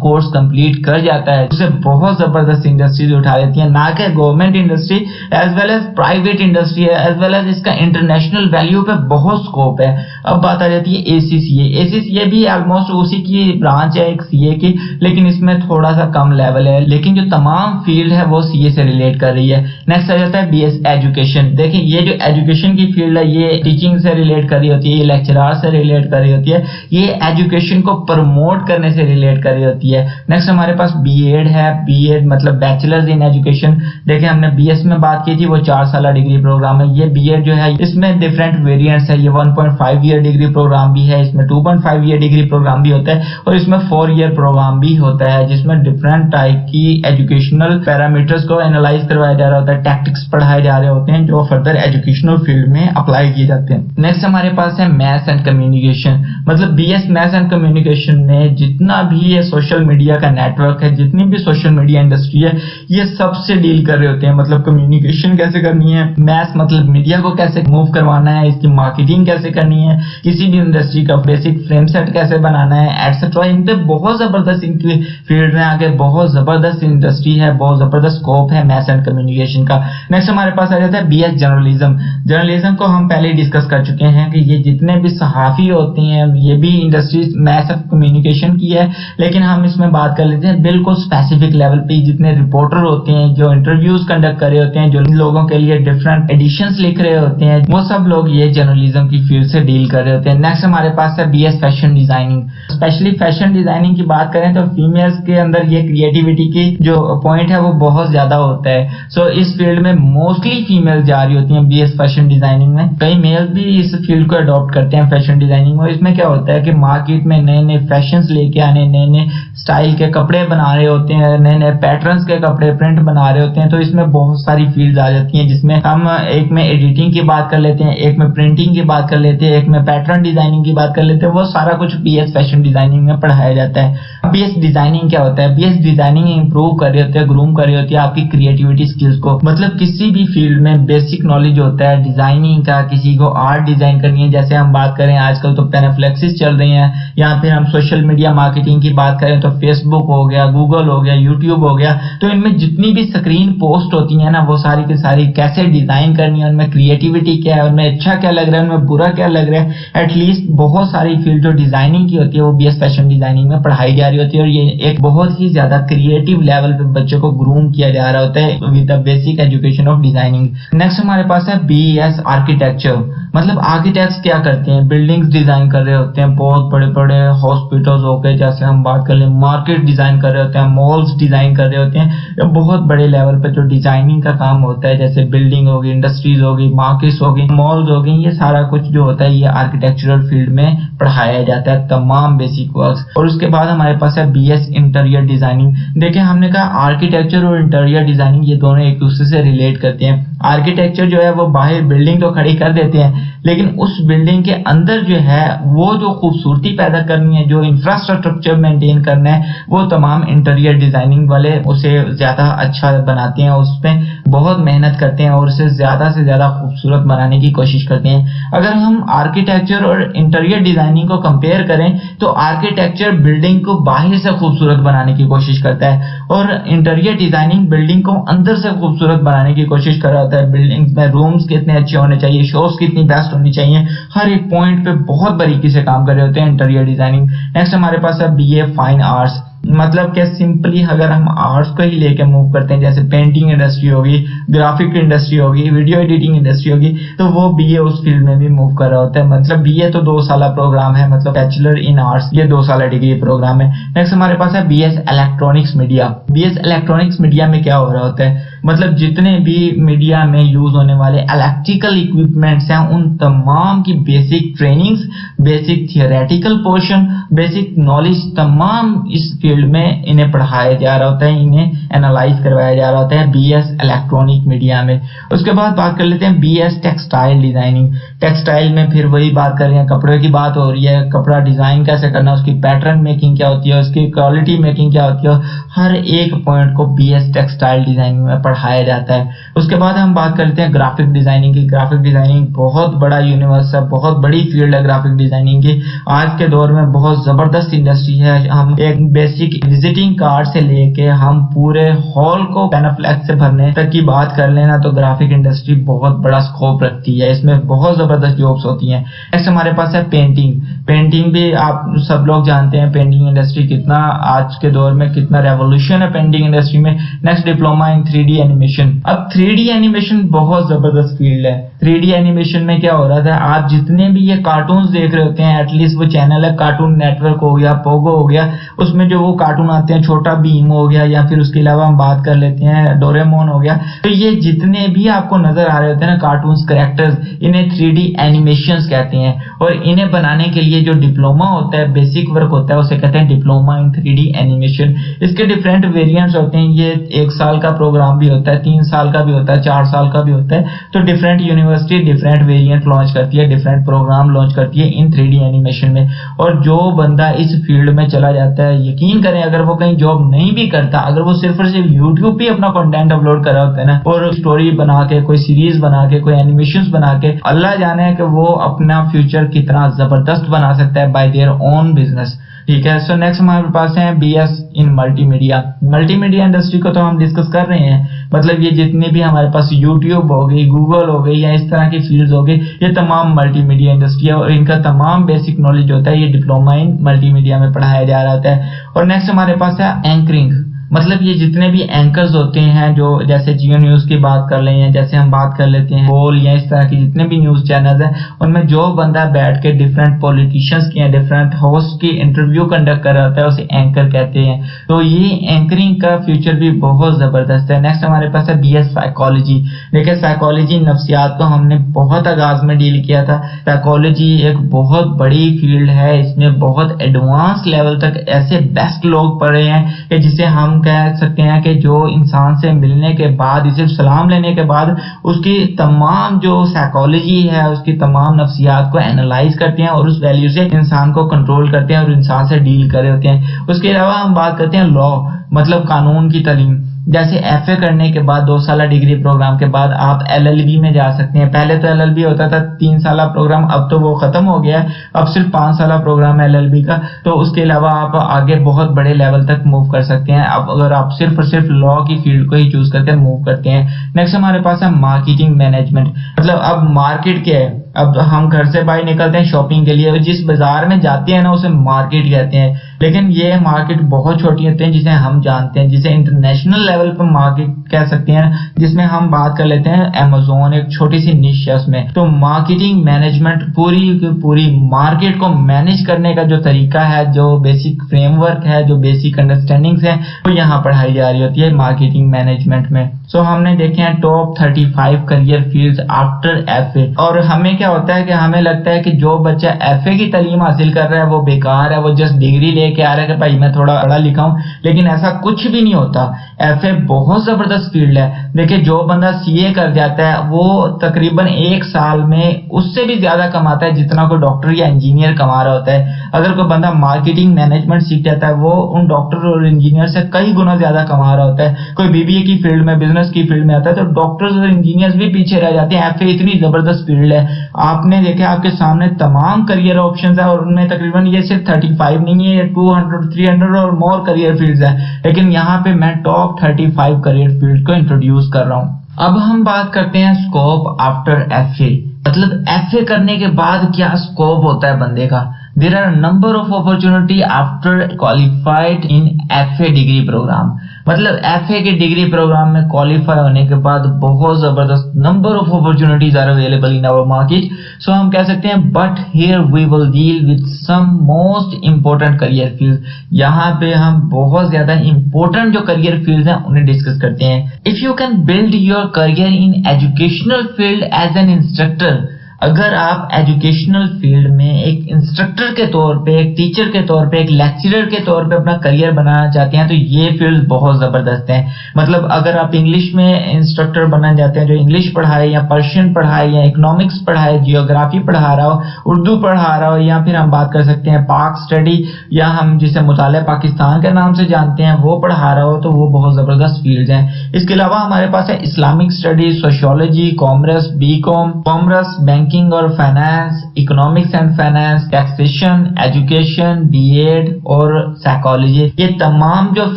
कोर्स कंप्लीट कर जाता है उसे बहुत जबरदस्त इंडस्ट्रीज उठा लेती है, ना कि government industry as well as private industry है, एज वेल एज इसका इंटरनेशनल वैल्यू पे बहुत स्कोप है। अब बात आ जाती है एसीसीए। एसीसीए भी ऑलमोस्ट उसी की ब्रांच है एक सीए की, लेकिन इसमें थोड़ा सा कम लेवल है, लेकिन जो तमाम फील्ड है वो सीए से रिलेट कर रही है। नेक्स्ट आ जाता है बीएस एजुकेशन। देखिए ये जो एजुकेशन की फील्ड है ये टीचिंग से रिलेट कर रही होती है, ये लेक्चरर से रिलेट कर रही होती है, ये एजुकेशन को प्रमोट करने से रिलेट कर रही होती है। नेक्स्ट हमारे पास बीएड है। बीएड मतलब बैचलर्स इन एजुकेशन। देखिए हमने बीएस में बात की थी, वो 4 साल डिग्री प्रोग्राम है। ये बीएड जो है इसमें डिफरेंट वेरिएंट्स है, ये 1.5 ईयर डिग्री प्रोग्राम भी है, इसमें 2.5 ईयर डिग्री प्रोग्राम भी होता है, और इसमें 4 ईयर प्रोग्राम भी होता है जिसमें डिफरेंट टाइप की एजुकेशनल पैरामीटर्स को एनालाइज करवाया जा रहा होता है, टैक्टिक्स पढ़ाए जा रहे होते हैं जो फर्दर एजुकेशनल फील्ड में अप्लाई किए जाते हैं। नेक्स्ट हमारे पास है मैथ्स एंड कम्युनिकेशन। मतलब बीएस मैथ्स एंड कम्युनिकेशन में जितना भी ये सोशल मीडिया का नेटवर्क है, जितनी भी सोशल मीडिया इंडस्ट्री है, ये सबसे डील कर रहे होते हैं। मतलब कम्युनिकेशन कैसे करनी है, मैथ्स मतलब मीडिया को कैसे मूव करवाना है, इसकी मार्केटिंग कैसे करनी है, किसी भी इंडस्ट्री का बेसिक फ्रेम सेट कैसे बनाना है एटसेट्रा। इन पे बहुत जबरदस्त इनकी फील्ड में आगे बहुत जबरदस्त इंडस्ट्री है, बहुत जबरदस्त स्कोप है मैथ्स एंड कम्युनिकेशन का। नेक्स्ट हमारे पास आ जाता है बीएस जर्नलिज्म। जर्नलिज्म को हम पहले डिस्कस कर चुके हैं कि ये जितने भी सहाफी होते हैं ये भी इंडस्ट्री मैथ्स एंड कम्युनिकेशन की है, लेकिन हम इसमें बात कर लेते हैं बिल्कुल स्पेसिफिक लेवल पे। जितने रिपोर्टर होते हैं जो इंटरव्यूज कंडक्ट कर रहे होते हैं, जो लोगों के लिए डिफरेंट एडिशंस लिख रहे होते हैं, वो सब लोग ये जर्नलिज्म की फील्ड से डील कर रहे होते हैं। नेक्स्ट हमारे पास है BS fashion designing. Specially fashion designing की बात करें तो फीमेल्स के अंदर ये क्रिएटिविटी की जो पॉइंट है वो बहुत ज्यादा होता है। सो इस फील्ड में मोस्टली फीमेल जा रही होती हैं बीएस फैशन डिजाइनिंग में। कई मेल भी इस फील्ड को अडॉप्ट करते हैं फैशन डिजाइनिंग में। इसमें क्या होता है कि मार्केट में नए नए फैशंस लेके आने, नए नए स्टाइल के कपड़े बना रहे होते हैं, नए नए पैटर्न्स के कपड़े प्रिंट बना रहे होते हैं। तो इसमें बहुत सारी फील्ड आ जाती हैं, जिसमें हम एक में एडिटिंग की बात कर लेते हैं, एक में प्रिंटिंग की बात कर लेते हैं, एक में पैटर्न डिजाइनिंग की बात कर लेते हैं। वो सारा कुछ बीएस फैशन डिजाइनिंग में पढ़ाया जाता है। बीएस डिजाइनिंग क्या होता है? बीएस डिजाइनिंग इंप्रूव कर रही होती है, ग्रूम कर रही होती है आपकी क्रिएटिविटी स्किल्स को। मतलब किसी भी फील्ड में बेसिक नॉलेज होता है डिजाइनिंग का। किसी को आर्ट डिजाइन करनी है, जैसे हम बात करें आजकल तो पेनाफ्लेक्सिस चल रही हैं, या फिर हम सोशल मीडिया मार्केटिंग की बात करें तो फेसबुक हो गया, गूगल हो गया, यूट्यूब हो गया। तो इनमें जितनी भी स्क्रीन पोस्ट होती है ना, वो सारी की सारी कैसे डिजाइन करनी है, उनमें क्रिएटिविटी क्या है, उनमें अच्छा क्या लग रहा है, उनमें बुरा क्या लग रहा है। एटलीस्ट बहुत सारी फील्ड जो डिजाइनिंग की होती है वो बीएस फैशन डिजाइनिंग में पढ़ाई जा रही होती है, और ये एक बहुत ही ज्यादा क्रिएटिव लेवल पे बच्चों को ग्रूम किया जा रहा होता है with the basic education of designing. Next हमारे पास है बीएस आर्किटेक्चर। मतलब आर्किटेक्ट्स क्या करते हैं, बिल्डिंग्स डिजाइन कर रहे होते हैं, बहुत बड़े बड़े हॉस्पिटल्स हो गए, जैसे हम बात कर लें मार्केट डिजाइन कर रहे होते हैं, मॉल्स डिजाइन कर रहे होते हैं, बहुत बड़े लेवल पे जो डिजाइनिंग का काम होता है, जैसे बिल्डिंग होगी, इंडस्ट्रीज होगी, मार्केट्स होगी, मॉल्स होगी, ये सारा कुछ जो होता है ये आर्किटेक्चरल फील्ड में पढ़ाया जाता है, तमाम बेसिक वर्क्स। और उसके बाद हमारे पास है बीएस इंटीरियर डिजाइनिंग। देखिए हमने कहा आर्किटेक्चर और इंटीरियर डिजाइनिंग ये दोनों एक दूसरे से रिलेट करते हैं। आर्किटेक्चर जो है वो बाहर बिल्डिंग तो खड़ी कर देते हैं, लेकिन उस बिल्डिंग के अंदर जो है वो जो खूबसूरती पैदा करनी है, जो इंफ्रास्ट्रक्चर मेंटेन करना है, वो तमाम इंटीरियर डिजाइनिंग वाले उसे ज्यादा अच्छा बनाते हैं, उसमें बहुत मेहनत करते हैं और उसे ज्यादा से ज्यादा खूबसूरत बनाने की कोशिश करते हैं। अगर हम आर्किटेक्चर और इंटीरियर डिजाइनिंग को कंपेयर करें तो आर्किटेक्चर बिल्डिंग को बाहर से खूबसूरत बनाने की कोशिश करता है और इंटीरियर डिजाइनिंग बिल्डिंग को अंदर से खूबसूरत बनाने की कोशिश कर रहा होता है। बिल्डिंग्स में रूम्स कितने अच्छे होने चाहिए, शोज कितनी बेस्ट होनी चाहिए, हर एक पॉइंट पे बहुत बारीकी से काम कर रहे होते हैं इंटीरियर डिजाइनिंग। नेक्स्ट हमारे पास है बीए फाइन आर्ट्स। मतलब क्या, सिंपली अगर हम आर्ट्स को ही लेके मूव करते हैं, जैसे पेंटिंग इंडस्ट्री होगी, ग्राफिक इंडस्ट्री होगी, वीडियो एडिटिंग इंडस्ट्री होगी, तो वो बीए उस फील्ड में भी मूव कर रहा होता है। मतलब बीए तो 2 साल प्रोग्राम है, मतलब बैचलर इन आर्ट्स, ये 2 साल डिग्री प्रोग्राम है। नेक्स्ट हमारे पास है BS electronics media. BS electronics media में क्या हो रहा होता है, मतलब जितने भी मीडिया में यूज होने वाले इलेक्ट्रिकल इक्विपमेंट्स हैं उन तमाम की basic trainings, basic theoretical portion, basic knowledge तमाम इस फील्ड में इन्हें पढ़ाया जा रहा होता है, इन्हें एनालाइज करवाया जा रहा होता है बीएस इलेक्ट्रॉनिक मीडिया में। उसके बाद बात कर लेते हैं बीएस टेक्सटाइल डिजाइनिंग। टेक्सटाइल में फिर वही बात कर रहे हैं, कपड़े की बात हो रही है, कपड़ा डिजाइन कैसे करना, उसकी पैटर्न मेकिंग क्या होती है, उसकी क्वालिटी मेकिंग क्या होती है, हर एक पॉइंट को बीएस टेक्सटाइल डिजाइनिंग में पढ़ाया जाता है। उसके बाद हम बात करते हैं ग्राफिक डिजाइनिंग की। ग्राफिक डिजाइनिंग बहुत बड़ा यूनिवर्स है, बहुत बड़ी फील्ड है ग्राफिक डिजाइनिंग की। आज के दौर में बहुत जबरदस्त इंडस्ट्री है। हम एक बेसिक विजिटिंग कार्ड से लेके हम पूरे हॉल को पैनाफ्लेक्स से भरने तक की बात कर लेना तो ग्राफिक इंडस्ट्री बहुत बड़ा स्कोप रखती है, इसमें बहुत जबरदस्त जॉब्स होती हैं। नेक्स्ट हमारे पास है पेंटिंग। पेंटिंग भी आप सब लोग जानते हैं पेंटिंग इंडस्ट्री कितना आज के दौर में कितना रेवोल्यूशन है पेंटिंग इंडस्ट्री में। Next diploma in 3D animation. अब 3D एनिमेशन बहुत जबरदस्त फील्ड है। 3D एनिमेशन में क्या हो रहा था, आप जितने भी ये कार्टून्स देख रहे होते हैं, एटलीस्ट वो चैनल है कार्टून नेटवर्क हो गया, पोगो हो गया, उसमें जो वो कार्टून आते हैं, छोटा भीम हो गया, या फिर उसके अलावा हम बात कर लेते हैं डोरेमोन हो गया, तो ये जितने भी आपको नजर आ रहे होते हैं ना कार्टून्स कैरेक्टर्स, इन्हें 3D एनिमेशंस कहते हैं। और इन्हें बनाने के लिए जो डिप्लोमा होता है, बेसिक वर्क होता है, उसे कहते हैं डिप्लोमा इन 3D एनिमेशन। इसके डिफरेंट वेरिएंट्स होते हैं, ये 1 साल का प्रोग्राम भी होता है, 3 साल का भी होता है, 4 साल का भी होता है। तो different university different variant launch करती है, डिफरेंट प्रोग्राम लॉन्च करती है इन 3D एनिमेशन में। और जो बंदा इस फील्ड में चला जाता है, यकीन करें अगर वो कहीं जॉब नहीं भी करता, अगर वो सिर्फ और सिर्फ यूट्यूब पे अपना कंटेंट अपलोड कर रहा होता है ना, और स्टोरी बना के, कोई सीरीज बना के, कोई एनिमेशंस बना के, अल्लाह जाने कि वो अपना फ्यूचर कितना जबरदस्त बना सकता है बाय देयर ओन बिजनेस। ठीक है। सो नेक्स्ट हमारे पास है BS in multimedia. Multimedia industry को तो हम डिस्कस कर रहे हैं, मतलब ये जितने भी हमारे पास यूट्यूब हो गई, गूगल हो गई, या इस तरह की फील्ड्स हो गई, ये तमाम मल्टीमीडिया इंडस्ट्री है और इनका तमाम बेसिक नॉलेज होता है, ये डिप्लोमा इन मल्टीमीडिया में पढ़ाया जा रहा होता है। और नेक्स्ट हमारे पास है एंकरिंग। मतलब ये जितने भी एंकर्स होते हैं, जो जैसे जियो न्यूज की बात कर ले, हैं जैसे हम बात कर लेते हैं बोल, या इस तरह की जितने भी न्यूज चैनल्स हैं, उनमें जो बंदा बैठ के डिफरेंट पॉलिटिशियंस की या डिफरेंट होस्ट की इंटरव्यू कंडक्ट कर रहा होता है, उसे एंकर कहते हैं। तो ये एंकरिंग का फ्यूचर भी बहुत जबरदस्त है। नेक्स्ट हमारे पास है बीएस साइकोलॉजी। देखिए साइकोलॉजी, नफ्सियात को हमने बहुत आगाज में डील किया था। साइकोलॉजी एक बहुत बड़ी फील्ड है, इसमें बहुत एडवांस लेवल तक ऐसे बेस्ट लोग पढ़े हैं कि जिसे हम कह सकते हैं कि जो इंसान से मिलने के बाद, इसे सलाम लेने के बाद उसकी तमाम जो साइकोलॉजी है, उसकी तमाम नफ्सियात को एनालाइज करते हैं और उस वैल्यू से इंसान को कंट्रोल करते हैं और इंसान से डील कर रहे होते हैं। उसके अलावा हम बात करते हैं लॉ, मतलब कानून की तालीम। जैसे एफए करने के बाद 2 साल डिग्री प्रोग्राम के बाद आप एलएलबी में जा सकते हैं। पहले तो एलएलबी होता था 3 साल प्रोग्राम, अब तो वो खत्म हो गया है, अब सिर्फ 5 साल प्रोग्राम है एलएलबी का। तो उसके अलावा आप आगे बहुत बड़े लेवल तक मूव कर सकते हैं, अब अगर आप सिर्फ और सिर्फ लॉ की फील्ड को ही चूज करके मूव करते हैं। नेक्स्ट हमारे पास है मार्केटिंग मैनेजमेंट। मतलब अब मार्केट क्या है, अब हम घर से बाहर निकलते हैं शॉपिंग के लिए, जिस बाजार में जाते हैं ना उसे मार्केट कहते हैं। लेकिन ये मार्केट बहुत छोटी होती है जिसे हम जानते हैं, जिसे इंटरनेशनल लेवल पर मार्केट कह सकते हैं, जिसमें हम बात कर लेते हैं अमेज़न एक छोटी सी निश है उसमें। तो मार्केटिंग मैनेजमेंट पूरी की पूरी मार्केट को मैनेज करने का जो तरीका है, जो बेसिक फ्रेमवर्क है, जो बेसिक अंडरस्टैंडिंग्स है, वो यहाँ पढ़ाई जा रही होती है मार्केटिंग मैनेजमेंट में। सो हमने देखे हैं top 35 career fields after FA. और हमें क्या होता है कि हमें लगता है कि जो बच्चा एफए की तालीम हासिल कर रहा है वो बेकार है, वो जस्ट डिग्री लेके आ रहा है कि भाई मैं थोड़ा पढ़ा लिखा हूं, लेकिन ऐसा कुछ भी नहीं होता। एफए बहुत जबरदस्त फील्ड है। देखिए जो बंदा सीए कर जाता है वो तकरीबन 1 साल में उससे भी ज्यादा कमाता है जितना कोई डॉक्टर या इंजीनियर कमा रहा होता है। अगर कोई बंदा मार्केटिंग मैनेजमेंट सीख जाता है वो उन डॉक्टर और इंजीनियर से कई गुना ज्यादा कमा रहा होता है। कोई बीबीए की फील्ड में, बिजनेस की फील्ड में आता है तो डॉक्टर्स और इंजीनियर्स भी पीछे रह जाते हैं। एफए इतनी जबरदस्त फील्ड है। आपने देखा आपके सामने तमाम करियर ऑप्शंस है और उनमें तकरीबन ये सिर्फ 35 नहीं है, 200 300 और मोर करियर फील्ड्स है। लेकिन यहाँ पे मैं टॉप 35 करियर फील्ड को इंट्रोड्यूस कर रहा हूँ। अब हम बात करते हैं स्कोप आफ्टर एफए, मतलब एफए करने के बाद क्या स्कोप होता है बंदे का। There are a number of opportunity after qualified in FA degree programme, मतलब FA के डिग्री प्रोग्राम में क्वालिफाई होने के बाद बहुत जबरदस्त number of opportunities are available in our market. So हम कह सकते हैं but here we will deal with some most important career field. यहाँ पे हम बहुत ज्यादा इंपॉर्टेंट जो करियर फील्ड हैं उन्हें डिस्कस करते हैं। If you can build your career in educational field as an instructor, अगर आप एजुकेशनल फील्ड में एक इंस्ट्रक्टर के तौर पे, एक टीचर के तौर पे, एक लेक्चरर के तौर पे अपना करियर बनाना चाहते हैं तो ये फील्ड बहुत जबरदस्त है। मतलब अगर आप इंग्लिश में इंस्ट्रक्टर बनना चाहते हैं जो इंग्लिश पढ़ाए या पर्शियन पढ़ाए या इकोनॉमिक्स पढ़ाए, जियोग्राफी पढ़ा रहा हो, उर्दू पढ़ा रहा हो, या फिर हम बात कर सकते हैं पाक स्टडी या हम जिसे मुताले पाकिस्तान के नाम से जानते हैं वो पढ़ा रहा हो, तो वो बहुत जबरदस्त फील्ड है। इसके अलावा हमारे पास है Islamic studies, sociology, commerce, BCom, commerce, banking और finance, economics and finance, taxation, education, BEd और साइकोलॉजी। ये तमाम जो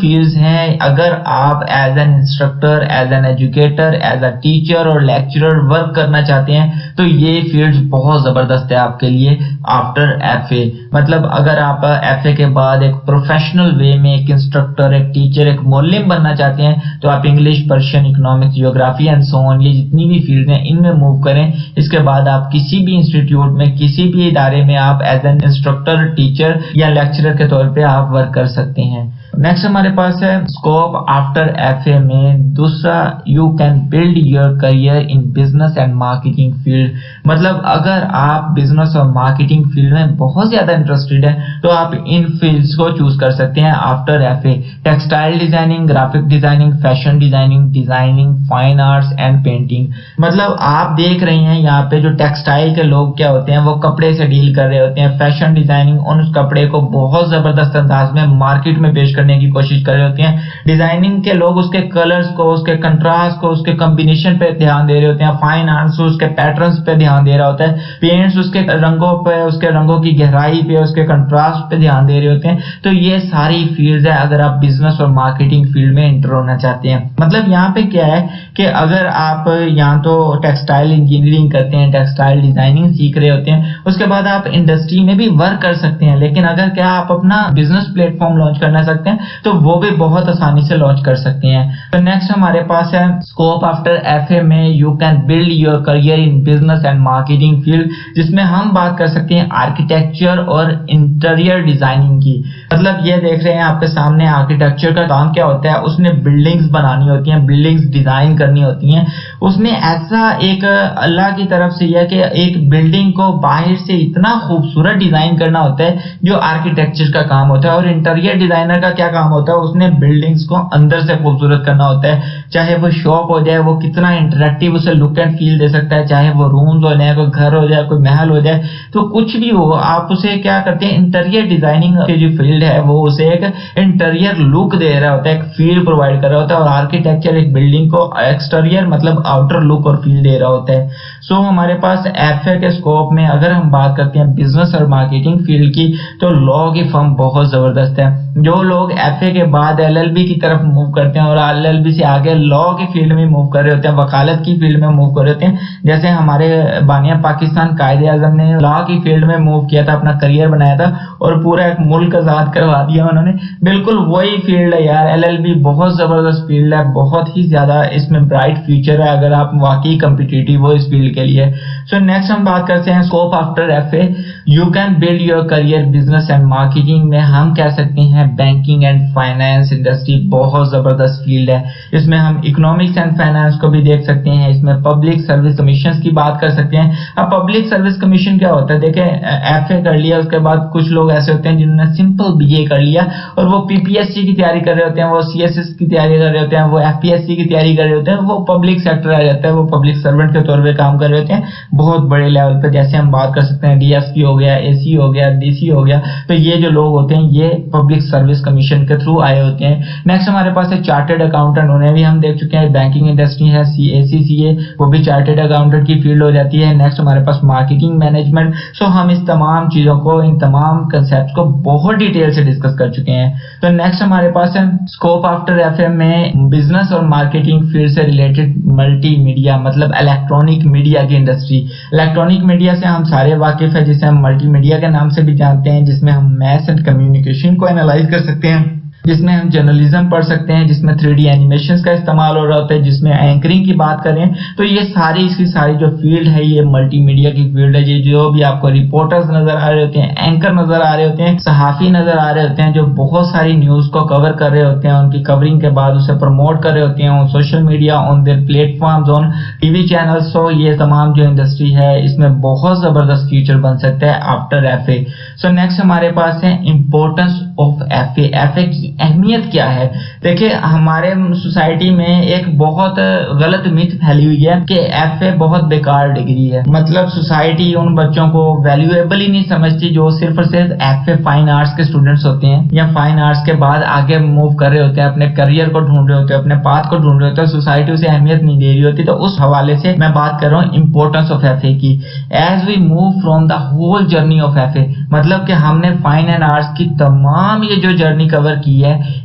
फील्ड्स हैं, अगर आप as an instructor, as an educator, as a teacher or lecturer work करना चाहते हैं तो ये फील्ड्स बहुत जबरदस्त है आपके लिए आफ्टर एफए। मतलब अगर आप एफए के बाद एक प्रोफेशनल वे में एक इंस्ट्रक्टर, एक टीचर, एक मौलिम बनना चाहते हैं तो आप English, Persian, economics, geography and so on, ये जितनी भी फील्ड हैं इनमें मूव करें। इसके बाद आप किसी भी इंस्टीट्यूट में, किसी भी इदारे में आप एज एन इंस्ट्रक्टर, टीचर या लेक्चरर के तौर पे आप वर्क कर सकते हैं। नेक्स्ट हमारे पास है स्कोप आफ्टर एफए में दूसरा, you can build your career in business and marketing field. मतलब अगर आप बिजनेस और मार्केटिंग फील्ड में बहुत ज्यादा इंटरेस्टेड है तो आप इन फील्ड्स को चूज कर सकते हैं after FA. Textile designing, graphic designing, fashion designing, fine arts and painting. मतलब आप देख रहे हैं यहाँ पे जो टेक्सटाइल के लोग क्या होते हैं वो कपड़े से डील कर रहे होते हैं। फैशन डिजाइनिंग उन कपड़े को बहुत जबरदस्त अंदाज में मार्केट में पेश करने की कोशिश कर रहे होते हैं। डिजाइनिंग के लोग उसके कलर्स को, उसके कंट्रास्ट को, उसके कॉम्बिनेशन पे ध्यान दे रहे होते हैं। फाइन आर्ट्स उसके पैटर्न्स पे ध्यान दे रहा होता है। पेंट्स उसके रंगों पे, उसके रंगों की गहराई पे, उसके कंट्रास्ट पे ध्यान दे रहे होते हैं। तो ये सारी फील्ड्स है अगर आप बिजनेस और मार्केटिंग फील्ड में एंटर होना चाहते हैं। मतलब यहाँ पे क्या है कि अगर आप यहाँ तो टेक्सटाइल इंजीनियरिंग करते हैं, टेक्सटाइल डिजाइनिंग सीख रहे होते हैं, उसके बाद आप इंडस्ट्री में भी वर्क कर सकते हैं। लेकिन अगर क्या आप अपना बिजनेस प्लेटफॉर्म लॉन्च करना सकते हैं तो वो भी बहुत आसानी से लॉन्च कर सकते हैं। तो नेक्स्ट हमारे पास है स्कोप आफ्टर एफए में you can build your career in business and marketing field, जिसमें हम बात कर सकते हैं आर्किटेक्चर और इंटीरियर डिजाइनिंग की। मतलब ये देख रहे हैं आपके सामने आर्किटेक्चर का काम क्या होता है, उसने बिल्डिंग्स बनानी होती हैं, बिल्डिंग्स डिजाइन करनी होती हैं। उसमें ऐसा एक अल्लाह की तरफ से यह कि एक बिल्डिंग को बाहर से इतना खूबसूरत डिजाइन करना होता है जो आर्किटेक्चर का काम होता है। और इंटीरियर डिजाइनर का क्या काम होता है, उसने बिल्डिंग्स को अंदर से खूबसूरत करना होता है। चाहे वो शॉप हो जाए, वो कितना इंटरेक्टिव उसे लुक एंड फील दे सकता है, चाहे वो रूम्स हो जाए, कोई घर हो जाए, कोई महल हो जाए, तो कुछ भी हो आप उसे क्या करते हैं, इंटीरियर डिजाइनिंग की जो फील्ड है वो उसे एक इंटीरियर लुक दे रहा होता है, एक फील प्रोवाइड कर रहा होता है। और आर्किटेक्चर एक बिल्डिंग को एक्सटीरियर मतलब आउटर लुक और फील दे रहा होता है। सो हमारे पास एफए के स्कोप में अगर हम बात करते हैं बिजनेस और मार्केटिंग फील्ड की तो लॉ की फर्म बहुत जबरदस्त है। जो लोग एफए के बाद एलएलबी की तरफ मूव करते हैं और एलएलबी से आगे लॉ की फील्ड में मूव कर रहे होते हैं, वकालत की फील्ड में मूव कर रहे होते हैं, जैसे हमारे बानिया पाकिस्तान कायदे आजम ने लॉ की फील्ड में मूव किया था, अपना करियर बनाया था और पूरा एक मुल्क आजाद करवा दिया उन्होंने, बिल्कुल वही फील्ड है यार। एलएलबी बहुत जबरदस्त फील्ड है, बहुत ही ज्यादा इसमें ब्राइट फ्यूचर है अगर आप वाकई कम्पिटिटिव हो इस फील्ड के लिए। सो नेक्स्ट हम बात करते हैं scope after FA, you can build your career business and marketing में। हम कह सकते हैं बैंकिंग एंड फाइनेंस इंडस्ट्री बहुत जबरदस्त फील्ड है, इसमें हम इकोनॉमिक्स एंड फाइनेंस को भी देख सकते हैं, इसमें पब्लिक सर्विस कमीशन की बात कर सकते हैं। अब पब्लिक सर्विस कमीशन क्या होता है, देखें एफए कर लिया उसके बाद कुछ लोग ऐसे होते हैं जिन्होंने सिंपल बीए कर लिया और वो पीपीएससी की तैयारी कर रहे होते हैं, वो सीएसएस की तैयारी कर रहे होते हैं, वो एफपीएससी की तैयारी कर रहे होते हैं, वो पब्लिक सेक्टर आ जाता है, वो पब्लिक सर्वेंट के तौर पे काम कर रहे होते हैं बहुत बड़े लेवल पे, जैसे हम बात कर सकते हैं डीएसपी हो गया, एसी हो गया, डीसी हो गया। तो ये जो लोग होते हैं ये पब्लिक सर्विस कमीशन के थ्रू आए होते हैं। नेक्स्ट हमारे पास है चार्टर्ड अकाउंटेंट, उन्हें भी हम देख चुके हैं, बैंकिंग इंडस्ट्री है, सीए वो भी चार्टर्ड अकाउंटेंट की फील्ड हो जाती है। नेक्स्ट हमारे पास मार्केटिंग मैनेजमेंट। सो हम इस तमाम चीजों को, इन तमाम कंसेप्ट को बहुत डिटेल से डिस्कस कर चुके हैं। तो नेक्स्ट हमारे पास है स्कोप आफ्टर एफएम में बिजनेस और मार्केटिंग फील्ड से रिलेटेड मल्टीमीडिया, मतलब इलेक्ट्रॉनिक मीडिया की इंडस्ट्री। इलेक्ट्रॉनिक मीडिया से हम सारे वाकिफ है, जिसे हम मल्टीमीडिया के नाम से भी जानते हैं, जिसमें हम मैथ्स एंड कम्युनिकेशन को एनालाइज कर सकते हैं, जिसमें हम जर्नलिज्म पढ़ सकते हैं, जिसमें 3D एनिमेशंस का इस्तेमाल हो रहा होता है, जिसमें एंकरिंग की बात करें तो ये सारी इसकी सारी जो फील्ड है ये मल्टीमीडिया की फील्ड है। ये जो भी आपको रिपोर्टर्स नजर आ रहे होते हैं, एंकर नजर आ रहे होते हैं, सहाफी नजर आ रहे होते हैं, जो बहुत सारी न्यूज को कवर कर रहे होते हैं, उनकी कवरिंग के बाद उसे प्रमोट कर रहे होते हैं on social media, on their platforms, on TV channels. So ये तमाम जो इंडस्ट्री है इसमें बहुत जबरदस्त फ्यूचर बन सकता है आफ्टर एफए। सो नेक्स्ट हमारे पास है इंपॉर्टेंस ऑफ एफए। एफए की अहमियत क्या है? देखिए हमारे सोसाइटी में एक बहुत गलत मिथ फैली हुई है कि एफए बहुत बेकार डिग्री है, मतलब सोसाइटी उन बच्चों को वैल्यूएबल ही नहीं समझती जो सिर्फ और सिर्फ एफए फाइन आर्ट्स के स्टूडेंट्स होते हैं या फाइन आर्ट्स के बाद आगे मूव कर रहे होते हैं, अपने करियर को ढूंढ रहे होते हैं, अपने पाथ को ढूंढ रहे होते हैं, सोसाइटी उसे अहमियत नहीं दे रही होती। तो उस हवाले से मैं बात कर रहा हूँ इंपॉर्टेंस ऑफ एफए की। As we move from the whole journey of FA, मतलब कि हमने फाइन एंड आर्ट्स की तमाम ये जो जर्नी कवर की है,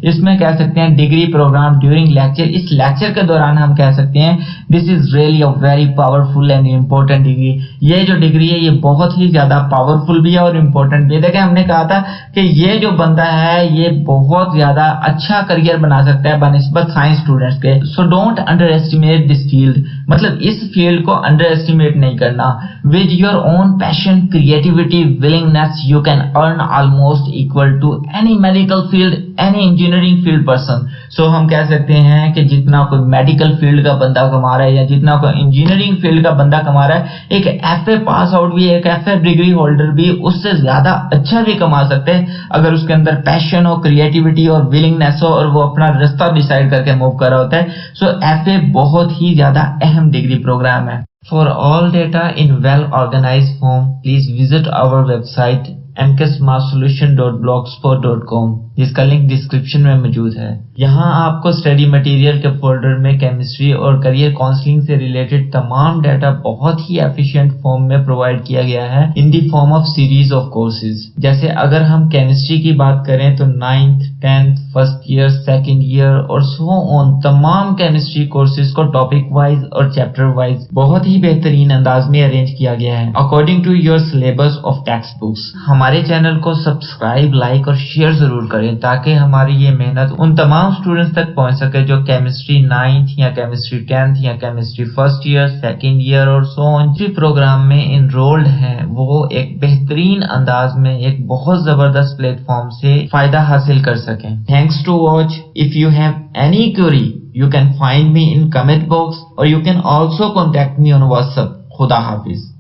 इसमें कह सकते हैं डिग्री प्रोग्राम ड्यूरिंग लेक्चर, इस लेक्चर के दौरान हम कह सकते हैं this is really a very powerful and important degree. ये जो डिग्री है ये बहुत ही ज्यादा पावरफुल भी है और इम्पोर्टेंट भी है। देखिए हमने कहा था कि ये जो बंदा है ये बहुत ज्यादा अच्छा करियर बना सकता है बनिस्बत साइंस स्टूडेंट्स के। So don't underestimate this field, मतलब इस फील्ड को अंडर एस्टिमेट नहीं करना। With your own passion, creativity, willingness, you can earn almost equal to any medical field, any engineering field person. So हम कह सकते हैं कि जितना कोई मेडिकल फील्ड का बंदा कमा रहा है या जितना कोई इंजीनियरिंग फील्ड का बंदा कमा रहा है, एक एफए पास आउट भी, एक एफए डिग्री होल्डर भी उससे ज्यादा अच्छा भी कमा सकते हैं अगर उसके अंदर पैशन हो, क्रिएटिविटी और विलिंगनेस हो और वो अपना रास्ता डिसाइड करके मूव कर रहा होता है। सो एफए बहुत ही ज्यादा अहम डिग्री प्रोग्राम है। For all data in well organised form please visit our website mksmartsolution.blogspot.com, जिसका लिंक डिस्क्रिप्शन में मौजूद है। यहाँ आपको स्टडी मटेरियल के फोल्डर में केमिस्ट्री और करियर काउंसलिंग से रिलेटेड तमाम डाटा बहुत ही एफिशिएंट फॉर्म में प्रोवाइड किया गया है in the form of series of courses. जैसे अगर हम केमिस्ट्री की बात करें तो 9th, 10th, first year, second year और सो ऑन तमाम केमिस्ट्री कोर्सेज को टॉपिक वाइज और चैप्टर वाइज बहुत ही बेहतरीन अंदाज में अरेंज किया गया है according to your syllabus of text books. हमारे चैनल को सब्सक्राइब, लाइक और शेयर जरूर करें ताकि हमारी ये मेहनत उन तमाम स्टूडेंट्स तक पहुंच सके जो केमिस्ट्री 9th या केमिस्ट्री 10th या chemistry first year, second year और सो ऑन प्रोग्राम में इनरोल्ड हैं, वो एक बेहतरीन अंदाज में एक बहुत जबरदस्त प्लेटफॉर्म से फायदा हासिल कर सकें। Thanks to watch. If you have any query you can find me in comment box or you can also contact me on WhatsApp. Khuda Hafiz.